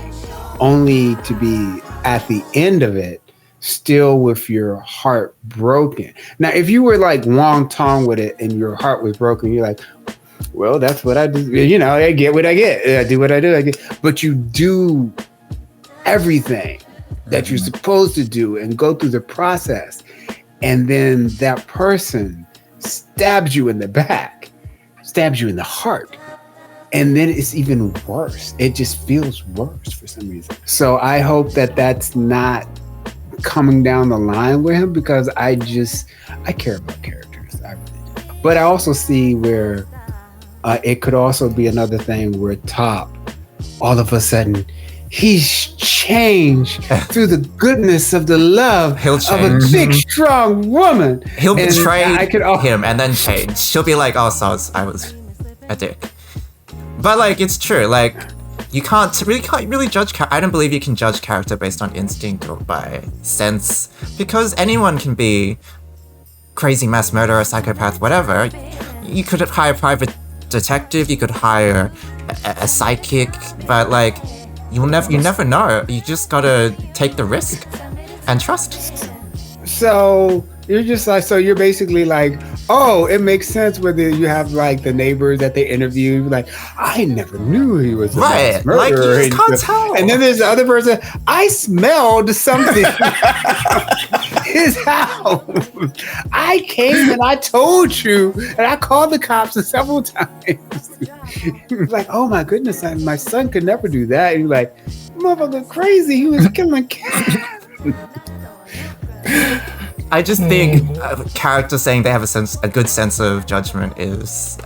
only to be at the end of it still with your heart broken. Now, if you were like Wong Tong with it and your heart was broken, you're like, well, that's what I do. I get what I get. I do what I do. I get. But you do everything that you're supposed to do and go through the process, and then that person stabs you in the back, stabs you in the heart, and then it's even worse. It just feels worse for some reason. So I hope that that's not coming down the line with him, because I care about characters. But I also see where it could also be another thing where Top, all of a sudden, he's changed through the goodness of the love of a big, strong woman. He'll betray him and then change. She'll be like, "Oh, so I was a dick." But like, it's true. Like, you can't really judge. I don't believe you can judge character based on instinct or by sense, because anyone can be crazy mass murderer, psychopath, whatever. You could hire a private detective. You could hire a sidekick, but like, you never know. You just gotta take the risk and trust. So you're just like, so you're basically like, oh, it makes sense whether you have like the neighbors that they interview, like, I never knew he was a mass murderer. Like, you just can't tell. And then there's the other person, I smelled something his house. I came and I told you, and I called the cops several times. Like, oh my goodness, my son could never do that. And you're like, motherfucker, crazy. He was killing cats. I just think a character saying they have a good sense of judgment is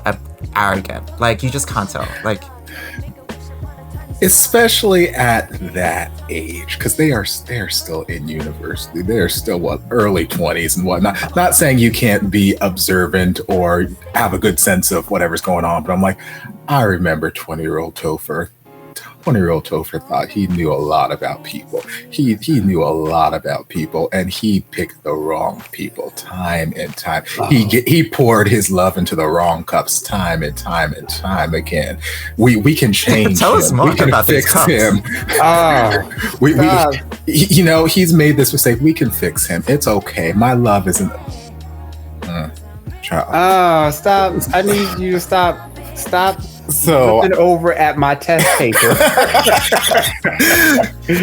arrogant. Like, you just can't tell. Like, especially at that age, because they are still in university. They're still early 20s and whatnot. Not saying you can't be observant or have a good sense of whatever's going on, but I'm like, I remember 20-year-old Topher. 20-year-old Topher thought he knew a lot about people. He knew a lot about people, and he picked the wrong people time and time. He poured his love into the wrong cups time and time and time again. We can change Tell him. us more we can about fix these him. He's made this mistake. We can fix him. It's okay. My love isn't. Stop! I need you to stop. So looking over at my test paper.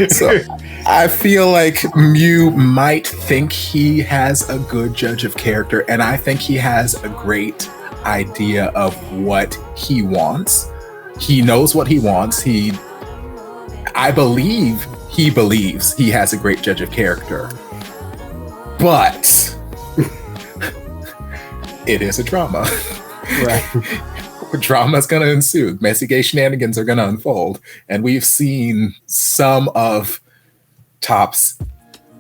So I feel like Mew might think he has a good judge of character, and I think he has a great idea of what he wants. He knows what he wants. He I believe he believes he has a great judge of character, but it is a drama. Right. Drama's gonna ensue. Messy gay shenanigans are gonna unfold, and we've seen some of Top's,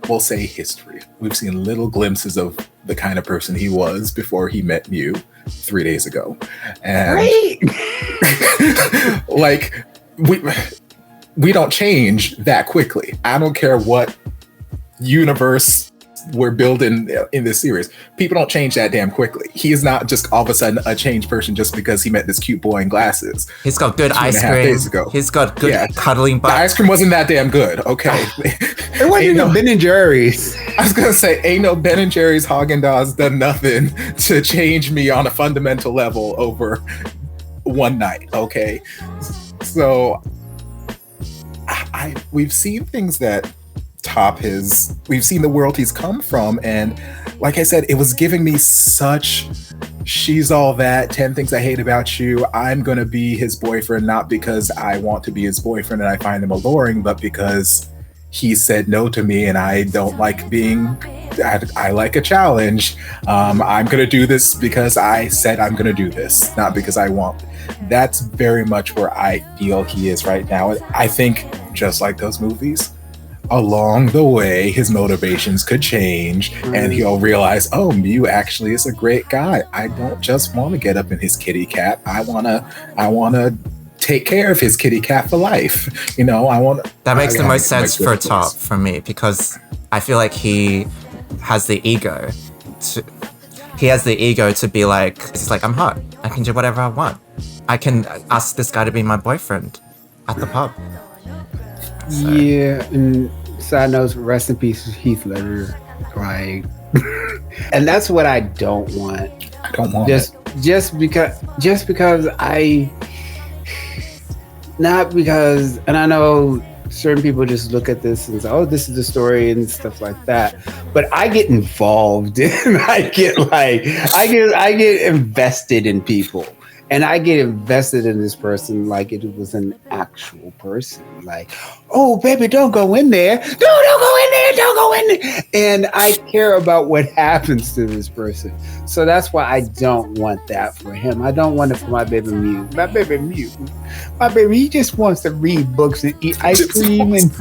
we'll say, history. We've seen little glimpses of the kind of person he was before he met Mew 3 days ago, and like we don't change that quickly. I don't care what universe we're building in this series. People don't change that damn quickly. He is not just all of a sudden a changed person just because he met this cute boy in glasses. He's got good ice cream. Days ago. He's got good cuddling butt. The ice cream wasn't that damn good, okay? It wasn't even Ben and Jerry's. I was gonna say, ain't no Ben and Jerry's Haagen-Dazs done nothing to change me on a fundamental level over one night, okay? So we've seen things that we've seen the world he's come from, and like I said, it was giving me such she's all that 10 things I hate about you. I'm gonna be his boyfriend, not because I want to be his boyfriend and I find him alluring, but because he said no to me and I don't like I like a challenge. I'm gonna do this because I said I'm gonna do this, not because I want. That's very much where I feel he is right now. I think just like those movies, along the way, his motivations could change and he'll realize, oh, Mew actually is a great guy. I don't just want to get up in his kitty cat. I wanna take care of his kitty cat for life. That makes the most sense for Top for me, because I feel like he has the ego to be like, he's like, I'm hot. I can do whatever I want. I can ask this guy to be my boyfriend at the pub. So. Yeah, and side notes, rest in peace, Heath Ledger. Like, and that's what I don't want. I don't want just because and I know certain people just look at this and say, oh, this is the story and stuff like that. But I get involved and I get invested in people. And I get invested in this person like it was an actual person. Like, oh, baby, don't go in there. No, don't go in there. Don't go in there. And I care about what happens to this person. So that's why I don't want that for him. I don't want it for my baby Mew. My baby, he just wants to read books and eat ice cream and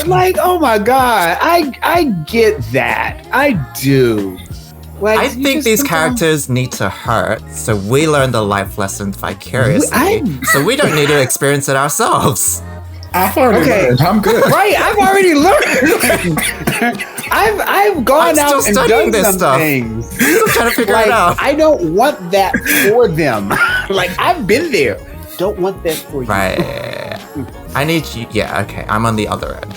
like, oh my God. I get that. I do. Like, I think these characters need to hurt, so we learn the life lesson vicariously. So we don't need to experience it ourselves. I've already learned. I'm good. Right, I've already learned. I've gone out and done this some things. Still trying to figure it out. I don't want that for them. Like, I've been there. Don't want that for you. Right. I need you. Yeah, okay. I'm on the other end.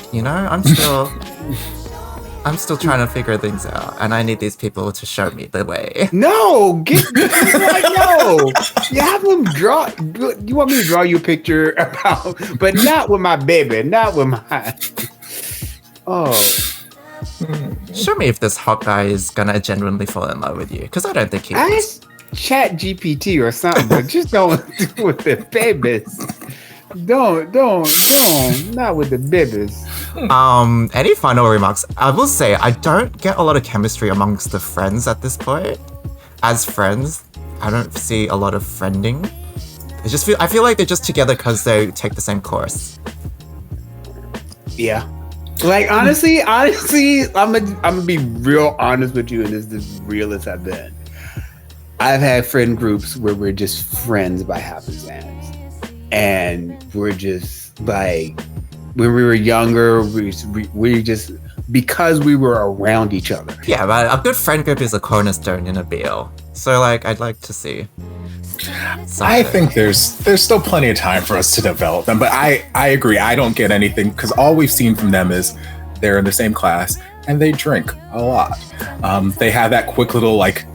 I'm still trying to figure things out, and I need these people to show me the way. No, no. You have them draw. You want me to draw you a picture about, but not with my baby, not with my. Oh. Show me if this hot guy is gonna genuinely fall in love with you, because I don't think he is. Chat GPT or something, but just don't do it with the babies. Don't, not with the babies. Any final remarks? I will say I don't get a lot of chemistry amongst the friends at this point. As friends, I don't see a lot of friending. I feel like they're just together because they take the same course. Yeah. Like, honestly, I'm gonna be real honest with you, and this is the realest I've been. I've had friend groups where we're just friends by happenstance. And we're just like, when we were younger, we just, because we were around each other. Yeah, but a good friend group is a cornerstone in a BL. So, like, I'd like to see something. I think there's still plenty of time for us to develop them, but I agree. I don't get anything, because all we've seen from them is they're in the same class and they drink a lot. They have that quick little, like,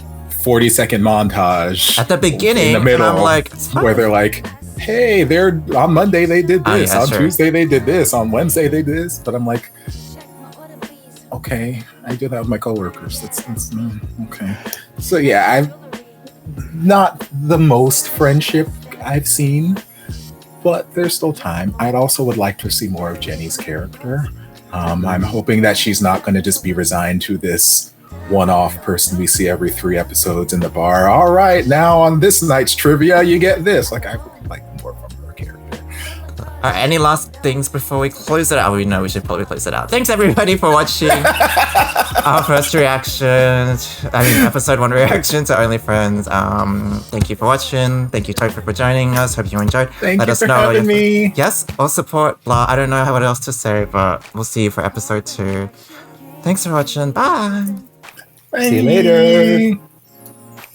40-second montage at the beginning, in the middle, and I'm like, where they're like, hey, they're on Monday they did this, on Tuesday they did this, on Wednesday they did this. But I'm like, okay, I do that with my coworkers. That's okay. So yeah, I'm not the most friendship I've seen, but there's still time. I'd also would like to see more of Jenny's character. I'm hoping that she's not going to just be resigned to this one-off person we see every 3 episodes in the bar. All right, now on this night's trivia, you get this. Like, I would like more from her character. Any last things before we close it out? We know we should probably close it out. Thanks everybody for watching our first episode 1 reaction to Only Friends. Thank you for watching. Thank you, Topher, for joining us. Hope you enjoyed. Thank you for having me. Yes, all support. Blah. I don't know what else to say, but we'll see you for episode 2. Thanks for watching. Bye. See you later.